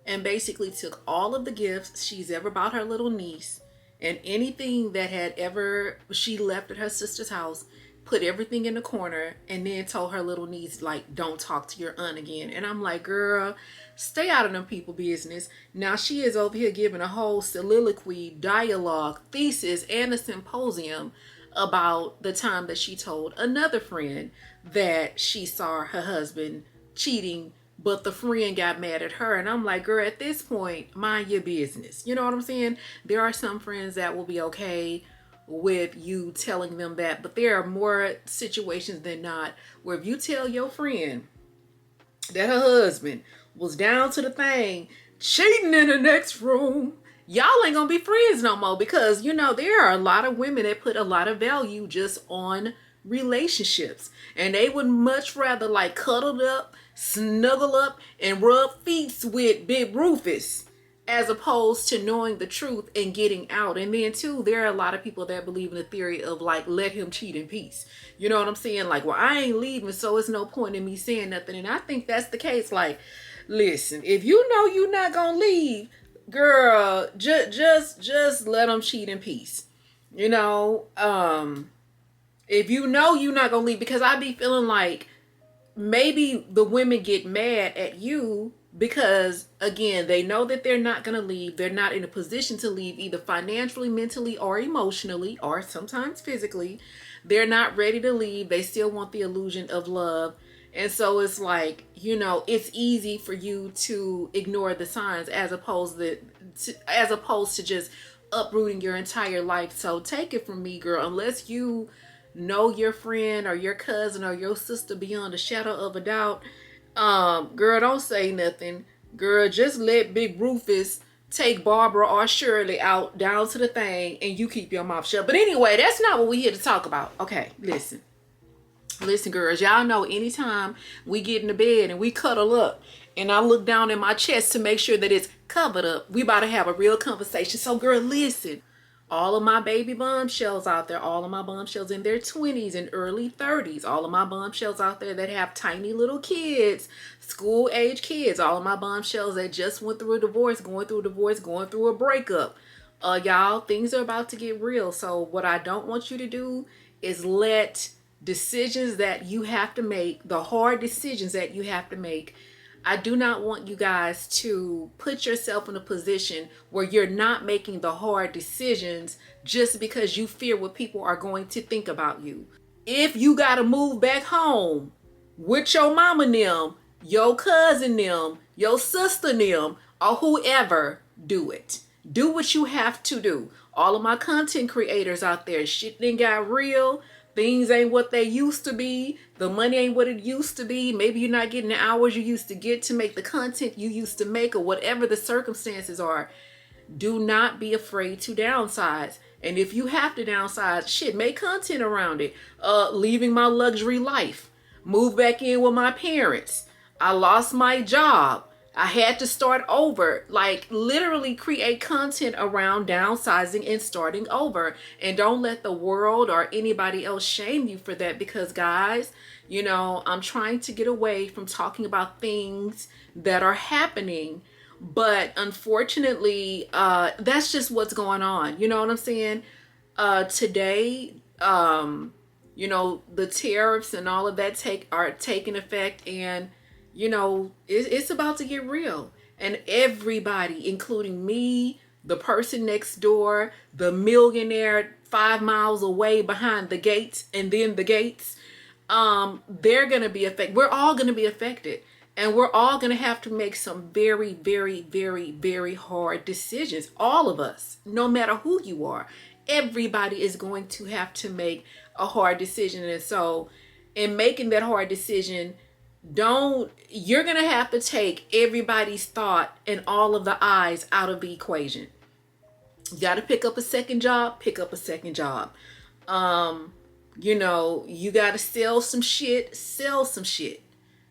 and basically took all of the gifts she's ever bought her little niece and anything that had ever, she left at her sister's house, put everything in the corner, and then told her little niece, like, don't talk to your aunt again. And I'm like, girl, stay out of them people business. Now she is over here giving a whole soliloquy, dialogue, thesis, and a symposium about the time that she told another friend that she saw her husband cheating, but the friend got mad at her. And I'm like, girl, at this point, mind your business. You know what I'm saying? There are some friends that will be okay with you telling them that, but there are more situations than not where if you tell your friend that her husband was down to the thing cheating in the next room, y'all ain't gonna be friends no more, because you know there are a lot of women that put a lot of value just on relationships, and they would much rather like cuddle up, snuggle up, and rub feet with Big Rufus as opposed to knowing the truth and getting out. And then too, there are a lot of people that believe in the theory of like, let him cheat in peace. You know what I'm saying? Like, well, I ain't leaving, so it's no point in me saying nothing. And I think that's the case. Like, listen, if you know you're not gonna leave, girl, just let him cheat in peace. You know, if you know you're not gonna leave, because I be feeling like maybe the women get mad at you because, again, they know that they're not going to leave. They're not in a position to leave, either financially, mentally, or emotionally, or sometimes physically. They're not ready to leave. They still want the illusion of love. And so it's like, you know, it's easy for you to ignore the signs as opposed to just uprooting your entire life. So take it from me, girl, unless you know your friend or your cousin or your sister beyond a shadow of a doubt, girl, don't say nothing. Girl, just let Big Rufus take Barbara or Shirley out down to the thing, and you keep your mouth shut. But anyway, that's not what we're here to talk about. Okay, listen, girls, y'all know anytime we get in the bed and we cuddle up and I look down in my chest to make sure that it's covered up, we about to have a real conversation. So girl, listen, all of my baby bombshells out there, all of my bombshells in their 20s and early 30s, all of my bombshells out there that have tiny little kids, school age kids, all of my bombshells that just went through a divorce, going through a breakup. Y'all, things are about to get real. So what I don't want you to do is let decisions that you have to make, the hard decisions that you have to make, I do not want you guys to put yourself in a position where you're not making the hard decisions just because you fear what people are going to think about you. If you got to move back home with your mama and them, your cousin them, your sister them, or whoever, do it. Do what you have to do. All of my content creators out there, shit done got real. Things ain't what they used to be. The money ain't what it used to be. Maybe you're not getting the hours you used to get to make the content you used to make, or whatever the circumstances are. Do not be afraid to downsize. And if you have to downsize, shit, make content around it. Leaving my luxury life. Move back in with my parents. I lost my job. I had to start over. Like, literally create content around downsizing and starting over. And don't let the world or anybody else shame you for that, because guys, you know, I'm trying to get away from talking about things that are happening. But unfortunately, that's just what's going on. You know what I'm saying? Today, you know, the tariffs and all of that are taking effect, and you know, it's about to get real. And everybody, including me, the person next door, the millionaire 5 miles away behind the gates, and then the gates, they're going to be affected. We're all going to be affected. And we're all going to have to make some very, very, very, very hard decisions. All of us, no matter who you are, everybody is going to have to make a hard decision. And so in making that hard decision, you're going to have to take everybody's thought and all of the eyes out of the equation. You got to pick up a second job, pick up a second job. You know, you got to sell some shit, sell some shit.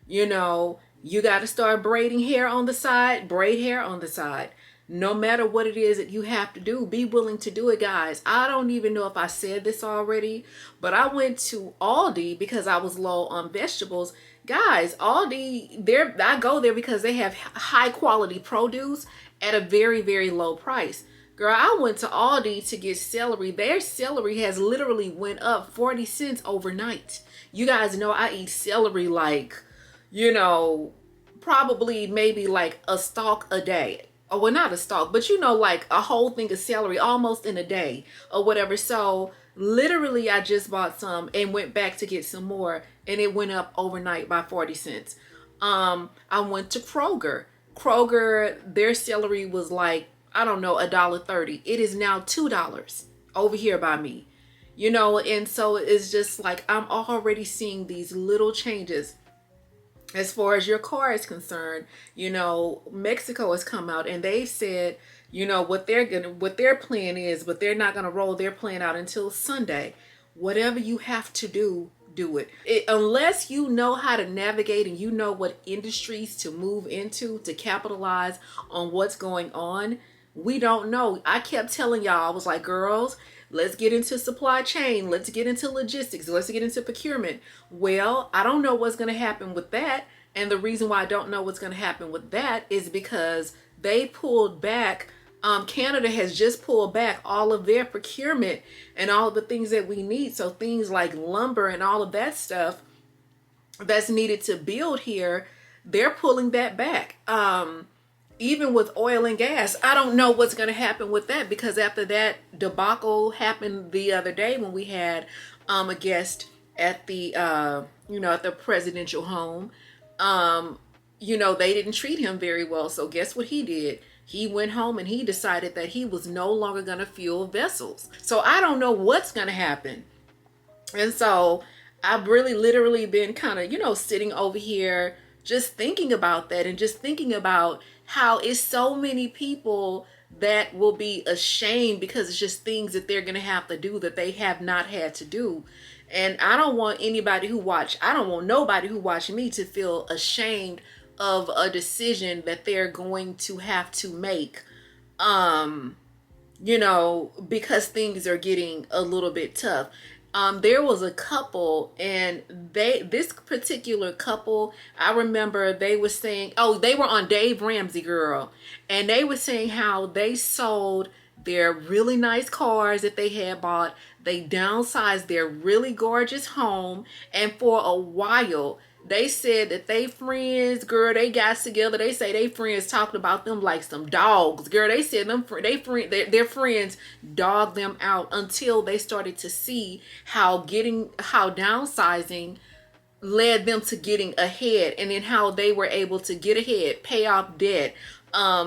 You know, you got to start braiding hair on the side, braid hair on the side. No matter what it is that you have to do, be willing to do it, guys. I don't even know if I said this already, but I went to Aldi because I was low on vegetables. Guys, Aldi, I go there because they have high quality produce at a very, very low price. Girl, I went to Aldi to get celery. Their celery has literally went up 40 cents overnight. You guys know I eat celery like, you know, probably maybe like a stalk a day. Oh, well, not a stalk, but you know, like a whole thing of celery almost in a day or whatever. So literally I just bought some and went back to get some more, and it went up overnight by 40 cents. I went to Kroger. Kroger, their celery was like, I don't know, $1.30. It is now $2 over here by me. You know, and so it's just like I'm already seeing these little changes. As far as your car is concerned, you know, Mexico has come out and they've said, you know, what their plan is, but they're not gonna roll their plan out until Sunday. Whatever you have to do, do it. Unless you know how to navigate and you know what industries to move into to capitalize on what's going on, we don't know. I kept telling y'all, I was like, girls, let's get into supply chain. Let's get into logistics. Let's get into procurement. Well, I don't know what's going to happen with that. And the reason why I don't know what's going to happen with that is because they pulled back. Canada has just pulled back all of their procurement and all of the things that we need. So things like lumber and all of that stuff that's needed to build here, they're pulling that back. Even with oil and gas, I don't know what's going to happen with that, because after that debacle happened the other day when we had a guest at the at the presidential home, you know, they didn't treat him very well. So guess what he did? He went home and he decided that he was no longer going to fuel vessels. So I don't know what's going to happen. And so I've really literally been kind of, you know, sitting over here just thinking about that, and just thinking about how it's so many people that will be ashamed because it's just things that they're going to have to do that they have not had to do. And I don't want nobody who watch me to feel ashamed of a decision that they're going to have to make, you know, because things are getting a little bit tough. There was a couple, and this particular couple, I remember they were saying, oh, they were on Dave Ramsey, girl, and they were saying how they sold their really nice cars that they had bought. They downsized their really gorgeous home, and for a while they said that they friends, girl, they got together. They say they friends talked about them like some dogs, girl. They said their friends dogged them out until they started to see how downsizing led them to getting ahead, and then how they were able to get ahead, pay off debt,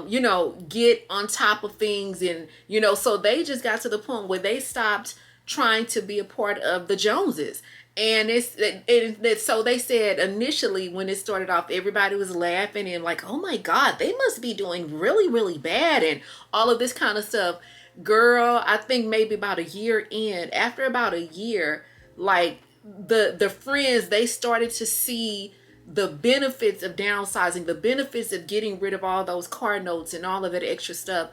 you know, get on top of things. And, you know, so they just got to the point where they stopped trying to be a part of the Joneses. And so they said initially when it started off, everybody was laughing and like, oh my God, they must be doing really, really bad and all of this kind of stuff. Girl, I think maybe about a year in, after about a year, like the friends, they started to see the benefits of downsizing, the benefits of getting rid of all those car notes and all of that extra stuff.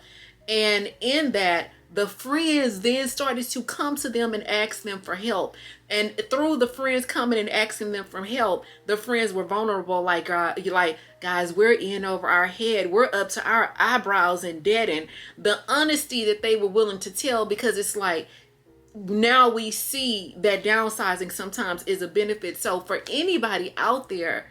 And in that, the friends then started to come to them and ask them for help. And through the friends coming and asking them for help, the friends were vulnerable. Like guys, we're in over our head. We're up to our eyebrows in debt. And the honesty that they were willing to tell, because it's like, now we see that downsizing sometimes is a benefit. So for anybody out there,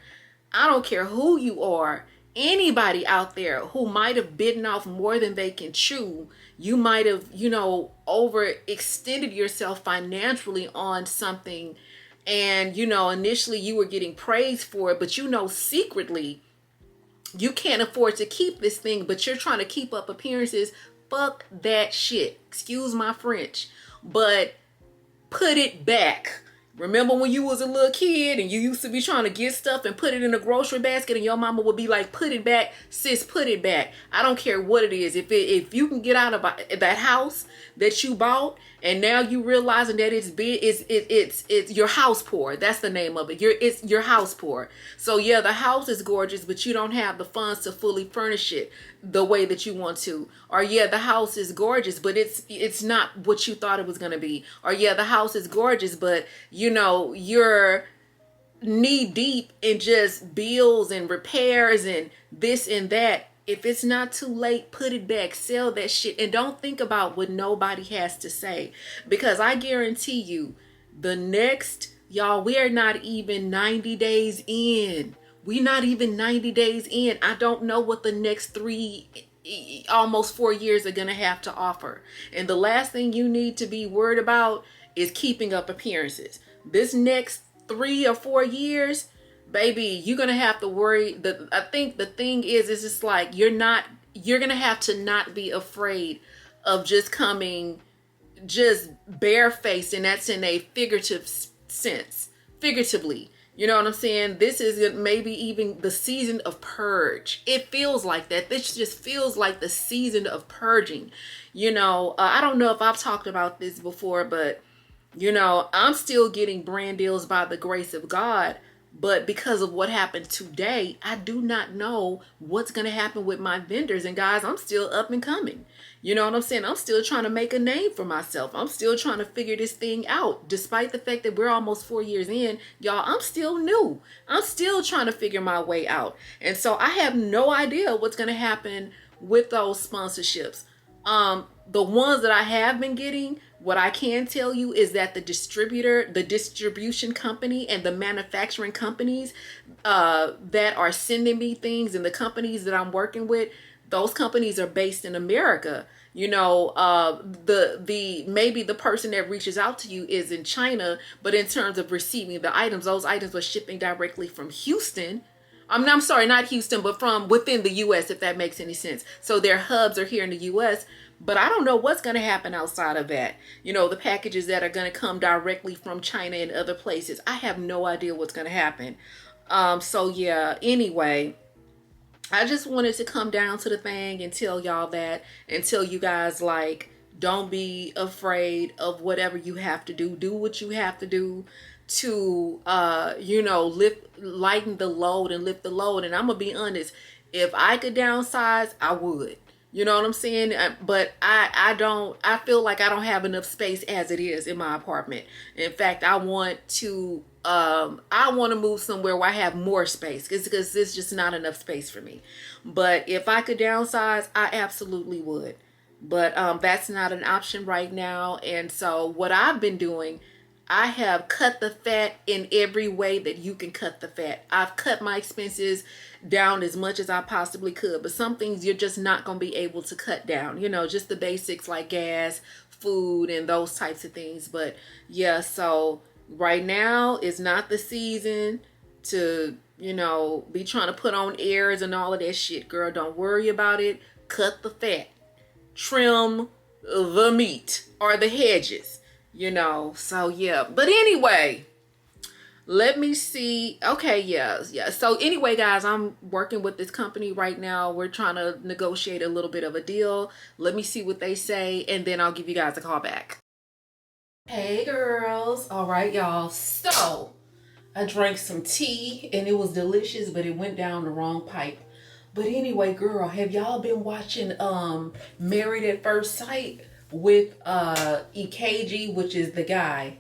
I don't care who you are, anybody out there who might have bitten off more than they can chew, you might have, you know, overextended yourself financially on something. And, you know, initially you were getting praised for it, but you know, secretly you can't afford to keep this thing, but you're trying to keep up appearances. Fuck that shit. Excuse my French, but put it back. Remember when you was a little kid and you used to be trying to get stuff and put it in a grocery basket and your mama would be like, put it back, sis, put it back. I don't care what it is. If you can get out of that house that you bought and now you realizing that it's big, it's your house poor. That's the name of it. It's your house poor. So yeah, the house is gorgeous, but you don't have the funds to fully furnish it the way that you want to. Or yeah, the house is gorgeous, but it's not what you thought it was going to be. Or yeah, the house is gorgeous, but you know, you're knee deep in just bills and repairs and this and that. If it's not too late, put it back, sell that shit, and don't think about what nobody has to say. Because I guarantee you, the next, y'all, we are not even 90 days in. We're not even 90 days in. I don't know what the next almost 4 years are going to have to offer. And the last thing you need to be worried about is keeping up appearances. This next 3 or 4 years, baby, you're going to have to worry. I think the thing is just like, you're going to have to not be afraid of just coming just barefaced, and that's in a figurative sense, figuratively. You know what I'm saying? This is maybe even the season of purge. It feels like that. This just feels like the season of purging. You know, I don't know if I've talked about this before, but, you know, I'm still getting brand deals by the grace of God. But because of what happened today, I do not know what's going to happen with my vendors. And guys, I'm still up and coming. You know what I'm saying? I'm still trying to make a name for myself. I'm still trying to figure this thing out. Despite the fact that we're almost 4 years in, y'all, I'm still new. I'm still trying to figure my way out. And so I have no idea what's going to happen with those sponsorships. The ones that I have been getting, what I can tell you is that the distribution company and the manufacturing companies that are sending me things, and the companies that I'm working with, those companies are based in America. You know, maybe the person that reaches out to you is in China, but in terms of receiving the items, those items are shipping directly from Houston. I'm sorry, not Houston, but from within the U.S., if that makes any sense. So their hubs are here in the U.S., but I don't know what's going to happen outside of that. You know, the packages that are going to come directly from China and other places. I have no idea what's going to happen. So yeah, anyway, I just wanted to come down to the thing and tell y'all that, and tell you guys, like, don't be afraid of whatever you have to do. Do what you have to do to, you know, lighten the load and lift the load. And I'm going to be honest, if I could downsize, I would. You know what I'm saying? But I feel like I don't have enough space as it is in my apartment. In fact, I want to move somewhere where I have more space, because there's just not enough space for me. But if I could downsize, I absolutely would. But that's not an option right now. And so what I've been doing, I have cut the fat in every way that you can cut the fat. I've cut my expenses down as much as I possibly could, but some things you're just not going to be able to cut down, you know, just the basics like gas, food, and those types of things. But yeah, so Right now is not the season to, you know, be trying to put on airs and all of that shit, girl. Don't worry about it. Cut the fat. Trim the meat or the hedges, you know. So yeah, but anyway, let me see. Okay, yeah. So anyway, guys, I'm working with this company right now. We're trying to negotiate a little bit of a deal. Let me see what they say, and then I'll give you guys a call back. Hey girls. All right, y'all. So I drank some tea and it was delicious, but it went down the wrong pipe. But anyway, girl, have y'all been watching Married at First Sight with EKG, which is the guy,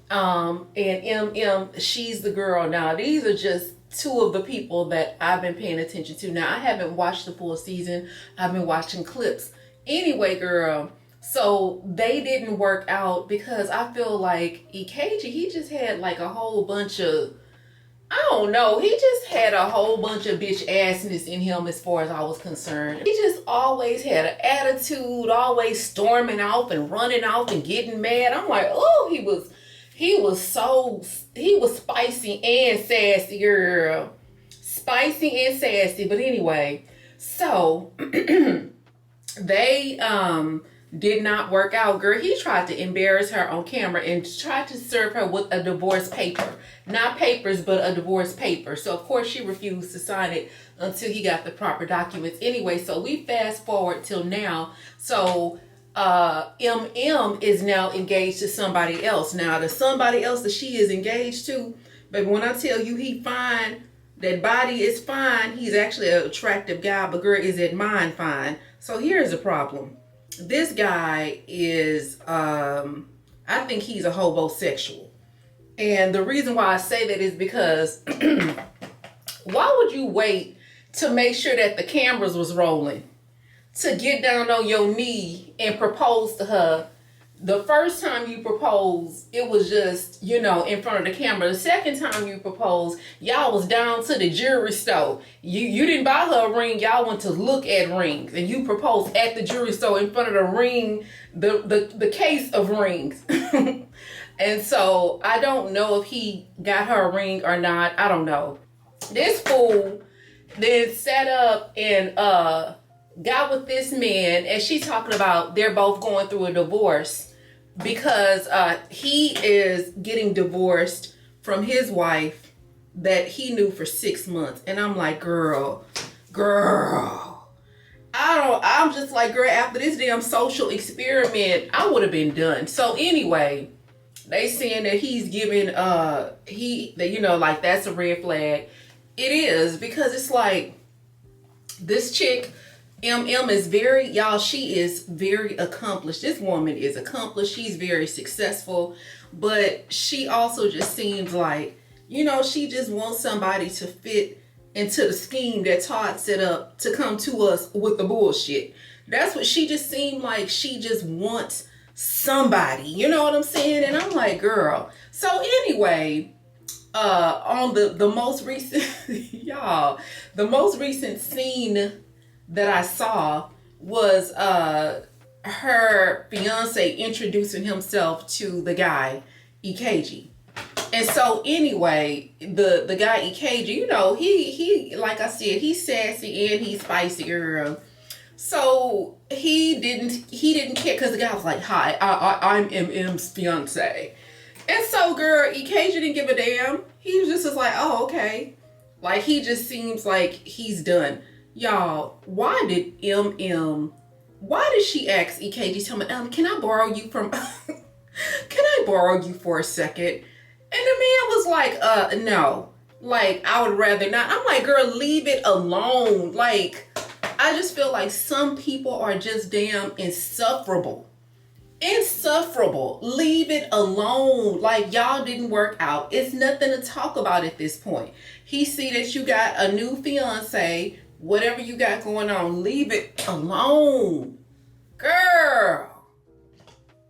and MM, she's the girl. Now these are just two of the people that I've been paying attention to. Now I haven't watched the full season. I've been watching clips. Anyway, girl, so they didn't work out because I feel like EKG, he just had like a whole bunch of, I don't know, he just had a whole bunch of bitch assness in him as far as I was concerned. He just always had an attitude, always storming off and running off and getting mad. I'm like, oh, he was spicy and sassy, girl. Spicy and sassy. But anyway, so they did not work out, girl. He tried to embarrass her on camera and tried to serve her with a divorce paper. Not papers, but a divorce paper. So, of course, she refused to sign it until he got the proper documents. Anyway, so we fast forward till now. So, MM is now engaged to somebody else. Now, the somebody else that she is engaged to, baby, when I tell you he fine, that body is fine. He's actually an attractive guy, but girl, is it mine fine? So, here's the problem. This guy is, I think he's a hobosexual. And the reason why I say that is because why would you wait to make sure that the cameras was rolling to get down on your knee and propose to her? The first time you proposed, it was just, you know, in front of the camera. The second time you proposed, y'all was down to the jewelry store. You didn't buy her a ring. Y'all went to look at rings. And you proposed at the jewelry store in front of the ring, the case of rings. And so I don't know if he got her a ring or not. I don't know. This fool then sat up and got with this man. And she's talking about they're both going through a divorce. Because he is getting divorced from his wife that he knew for 6 months. And I'm like, girl. I'm just like, girl, after this damn social experiment, I would have been done. So anyway, they saying that he's giving, you know, like that's a red flag. It is, because it's like this chick, MM, is very, y'all, she is very accomplished. This woman is accomplished. She's very successful, but she also just seems like, you know, she just wants somebody to fit into the scheme that Todd set up to come to us with the bullshit. That's what she just seemed like. She just wants somebody, you know what I'm saying? And I'm like, girl. So anyway, on the most recent, y'all, the most recent scene that I saw was her fiance introducing himself to the guy EKG. And so anyway, the guy EKG, you know, he like I said, he's sassy and he's spicy, girl. So he didn't care, because the guy was like, hi, I'm MM's fiance. And so girl, EKG didn't give a damn. He was just like, oh, okay. Like, he just seems like he's done. Y'all, why did she ask EKG, tell me, can I borrow you from, can I borrow you for a second? And the man was like, no, like, I would rather not. I'm like, girl, leave it alone. Like, I just feel like some people are just damn insufferable. Leave it alone. Like, y'all didn't work out. It's nothing to talk about at this point. He see that you got a new fiance, whatever you got going on, leave it alone. Girl.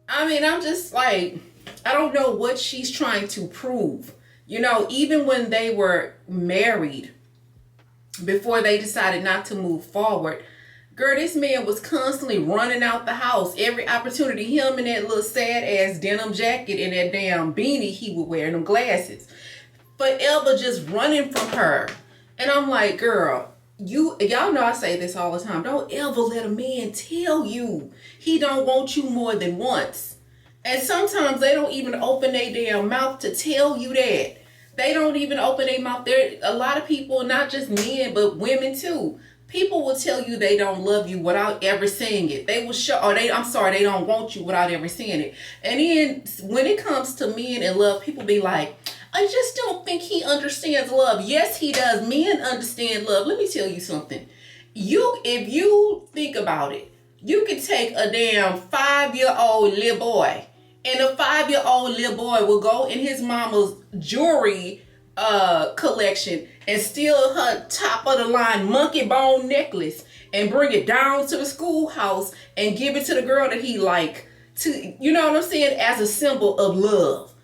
I mean, I'm just like, I don't know what she's trying to prove. You know, even when they were married, before they decided not to move forward, Girl, this man was constantly running out the house. Every opportunity, him in that little sad ass denim jacket and that damn beanie he would wear and them glasses. Forever just running from her. And I'm like, girl, y'all know I say this all the time. Don't ever let a man tell you he don't want you more than once. And sometimes they don't even open their damn mouth to tell you that. They don't even open their mouth. There a lot of people, not just men, but women too. People will tell you they don't love you without ever saying it. They will show, or they don't want you without ever saying it. And then when it comes to men and love, people be like, I just don't think he understands love. Yes, he does. Men understand love. Let me tell you something. If you think about it, you could take a damn 5-year-old little boy, and a 5-year-old little boy will go in his mama's jewelry collection and steal her top of the line monkey bone necklace and bring it down to the schoolhouse and give it to the girl that he like, to, you know what I'm saying, as a symbol of love.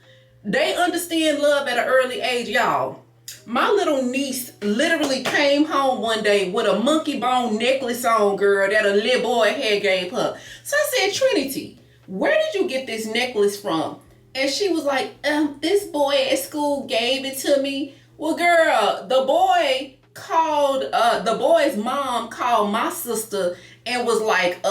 They understand love at an early age, y'all. My little niece literally came home one day with a monkey bone necklace on, girl, that a little boy had gave her. So I said, Trinity, where did you get this necklace from? And she was like, this boy at school gave it to me. Well, girl, the boy's mom called my sister and was like,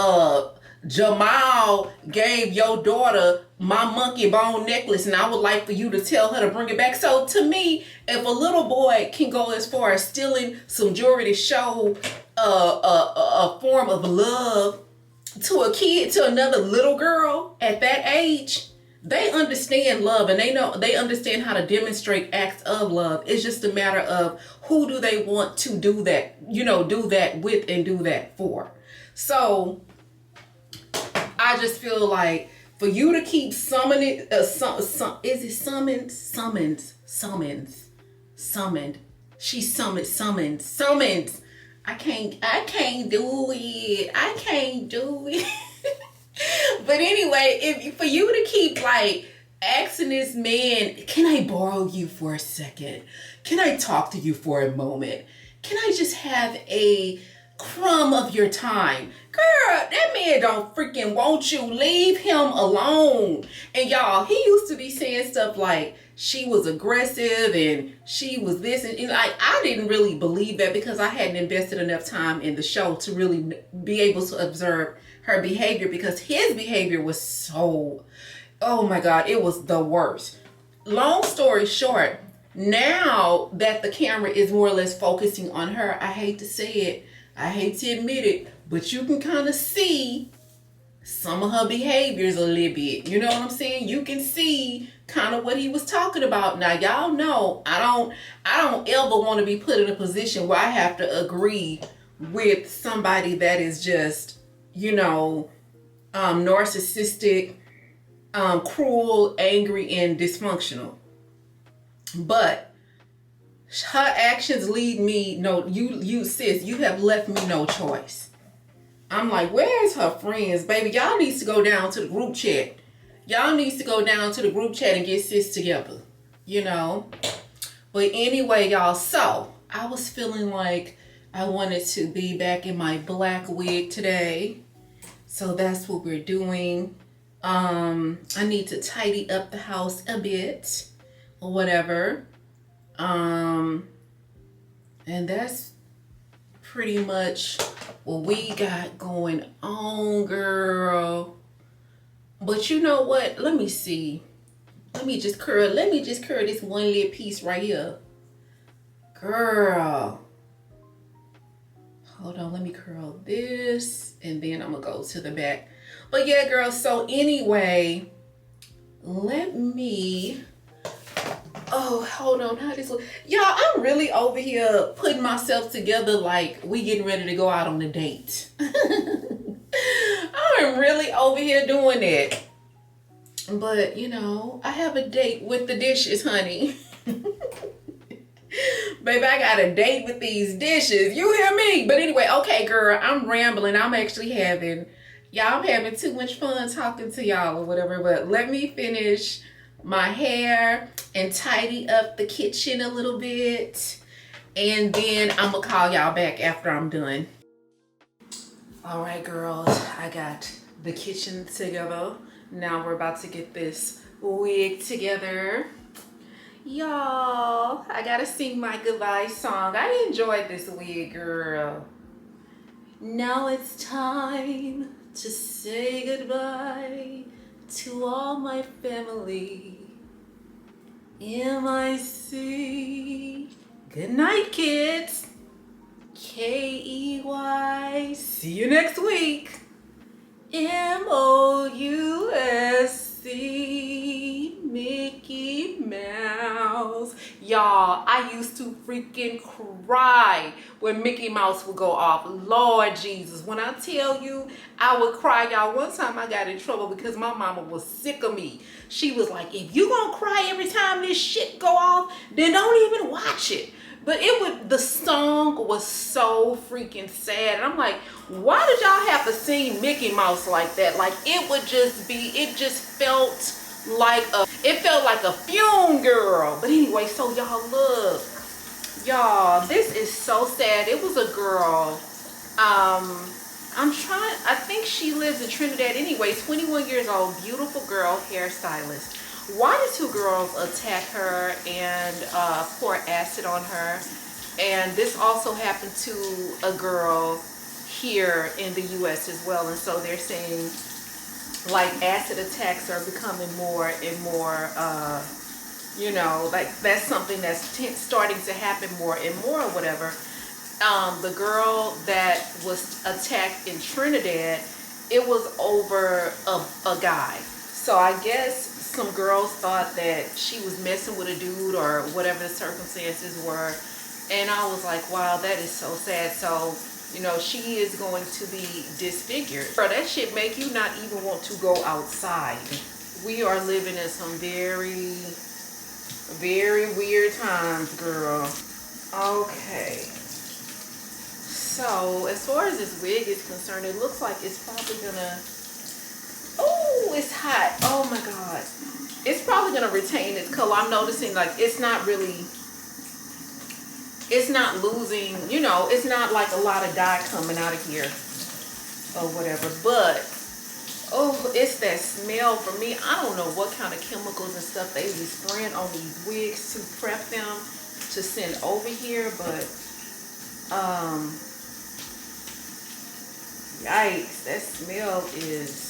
Jamal gave your daughter my monkey bone necklace, and I would like for you to tell her to bring it back. So to me, if a little boy can go as far as stealing some jewelry to show a form of love to a kid, to another little girl at that age, they understand love, and they understand how to demonstrate acts of love. It's just a matter of who do they want to do that, do that with and do that for. So I just feel like for you to keep summoning, summoned. She summons. I can't do it. But anyway, for you to keep like asking this man, can I borrow you for a second? Can I talk to you for a moment? Can I just have a crumb of your time? Girl, that man don't freaking want you. Leave him alone. And y'all, he used to be saying stuff like she was aggressive and she was this, and like I didn't really believe that because I hadn't invested enough time in the show to really be able to observe her behavior, because his behavior was so, oh my God, it was the worst. Long story short, now that the camera is more or less focusing on her, I hate to say it, I hate to admit it, but you can kind of see some of her behaviors a little bit. You know what I'm saying? You can see kind of what he was talking about. Now, y'all know I don't ever want to be put in a position where I have to agree with somebody that is just, narcissistic, cruel, angry, and dysfunctional. But her actions lead me, you sis, you have left me no choice. I'm like, where's her friends? Baby, y'all needs to go down to the group chat. Y'all needs to go down to the group chat and get sis together, But anyway, y'all, so I was feeling like I wanted to be back in my black wig today. So that's what we're doing. I need to tidy up the house a bit or whatever. And that's pretty much what we got going on, girl. But you know what? Let me see. Let me just curl this one little piece right here. Girl. Hold on, let me curl this and then I'm gonna go to the back. But yeah, girl, so anyway, let me, hold on, how this look? Y'all, I'm really over here putting myself together like we getting ready to go out on a date. I'm really over here doing that. But, I have a date with the dishes, honey. Baby, I got a date with these dishes. You hear me? But anyway, okay, girl, I'm rambling. I'm having too much fun talking to y'all or whatever. But let me finish my hair and tidy up the kitchen a little bit. And then I'm going to call y'all back after I'm done. All right, girls, I got the kitchen together. Now we're about to get this wig together. Y'all, I gotta sing my goodbye song. I enjoyed this wig, girl. Now it's time to say goodbye to all my family. MIC. Good night, kids. KEY. See you next week. MOUSC. Mickey Mouse. Y'all, I used to freaking cry when Mickey Mouse would go off. Lord Jesus, when I tell you I would cry, y'all. One time I got in trouble because my mama was sick of me. She was like, if you gonna cry every time this shit go off, then don't even watch it. But the song was so freaking sad. And I'm like, why did y'all have to sing Mickey Mouse like that? Like, it felt like a fume, girl. But anyway, so y'all look. Y'all, this is so sad. It was a girl. I think she lives in Trinidad anyway, 21 years old, beautiful girl, hairstylist. Why did two girls attack her and pour acid on her? And this also happened to a girl here in the US as well. And so they're saying like acid attacks are becoming more and more, you know, like that's something that's starting to happen more and more or whatever. The girl that was attacked in Trinidad, it was over a guy. So I guess some girls thought that she was messing with a dude or whatever the circumstances were. And I was like, wow, that is so sad. So, you know, she is going to be disfigured. Bro, that shit make you not even want to go outside. We are living in some very, very weird times, girl. Okay. So, as far as this wig is concerned, it looks like it's probably gonna... Oh, it's hot. Oh my God. It's probably gonna retain its color. I'm noticing like it's not losing, you know, it's not like a lot of dye coming out of here or whatever. But, oh, it's that smell for me. I don't know what kind of chemicals and stuff they be spraying on these wigs to prep them to send over here. But, yikes, that smell is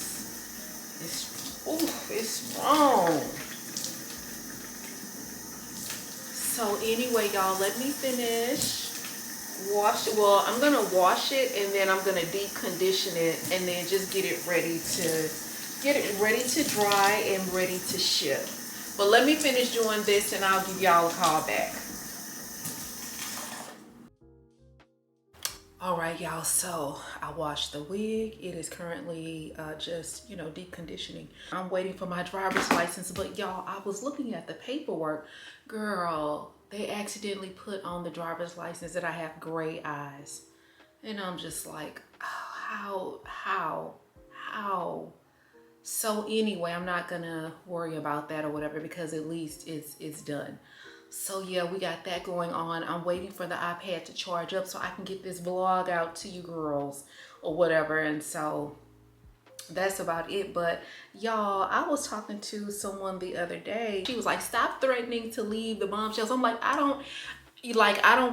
it's strong. So anyway, y'all, let me finish. Well, I'm gonna wash it and then I'm gonna deep condition it and then just get it ready to dry and ready to ship. But let me finish doing this and I'll give y'all a call back. All right, y'all, so I washed the wig. It is currently just, you know, deep conditioning. I'm waiting for my driver's license, but y'all, I was looking at the paperwork. Girl, they accidentally put on the driver's license that I have gray eyes. And I'm just like, oh, how? So anyway, I'm not gonna worry about that or whatever because at least it's done. So yeah, we got that going on. I'm waiting for the iPad to charge up so I can get this vlog out to you girls or whatever. And so that's about it. But y'all, I was talking to someone the other day. She was like, stop threatening to leave the bombshells. I'm like, I don't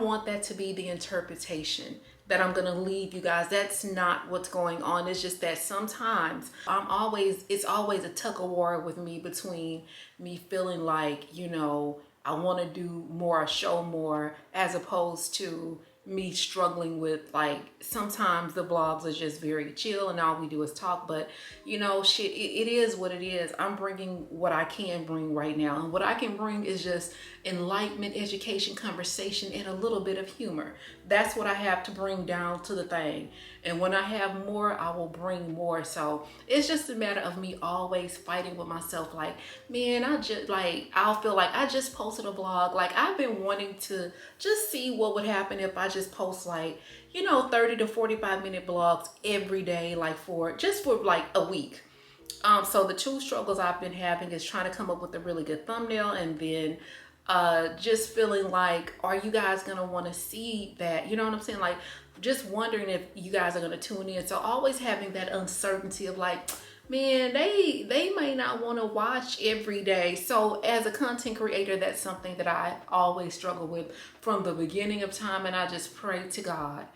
want that to be the interpretation that I'm gonna leave you guys. That's not what's going on. It's just that sometimes it's always a tug of war with me between me feeling like, you know, I want to do more, show more, as opposed to me struggling with, like, sometimes the vlogs are just very chill and all we do is talk. But you know, shit, it is what it is. I'm bringing what I can bring right now, and what I can bring is just enlightenment, education, conversation, and a little bit of humor. That's what I have to bring down to the thing. And when I have more, I will bring more. So it's just a matter of me always fighting with myself. Like, man, I'll feel like I just posted a vlog. Like, I've been wanting to just see what would happen if I just post, like, you know, 30 to 45-minute vlogs every day, like for like a week. So the two struggles I've been having is trying to come up with a really good thumbnail, and then just feeling like, are you guys gonna want to see that? You know what I'm saying? Like, just wondering if you guys are going to tune in. So always having that uncertainty of like, man, they may not want to watch every day. So as a content creator, that's something that I always struggle with from the beginning of time. And I just pray to God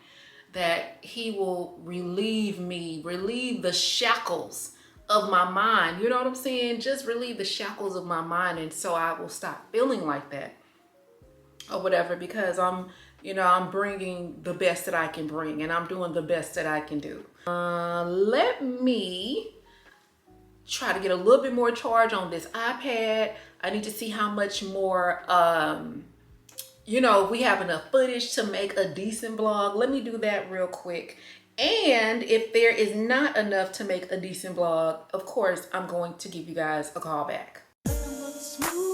that he will relieve the shackles of my mind. You know what I'm saying? Just relieve the shackles of my mind. And so I will stop feeling like that or whatever, because I'm bringing the best that I can bring, and I'm doing the best that I can do. Let me try to get a little bit more charge on this iPad. I need to see how much more, we have enough footage to make a decent vlog. Let me do that real quick. And if there is not enough to make a decent vlog, of course, I'm going to give you guys a call back. Smooth.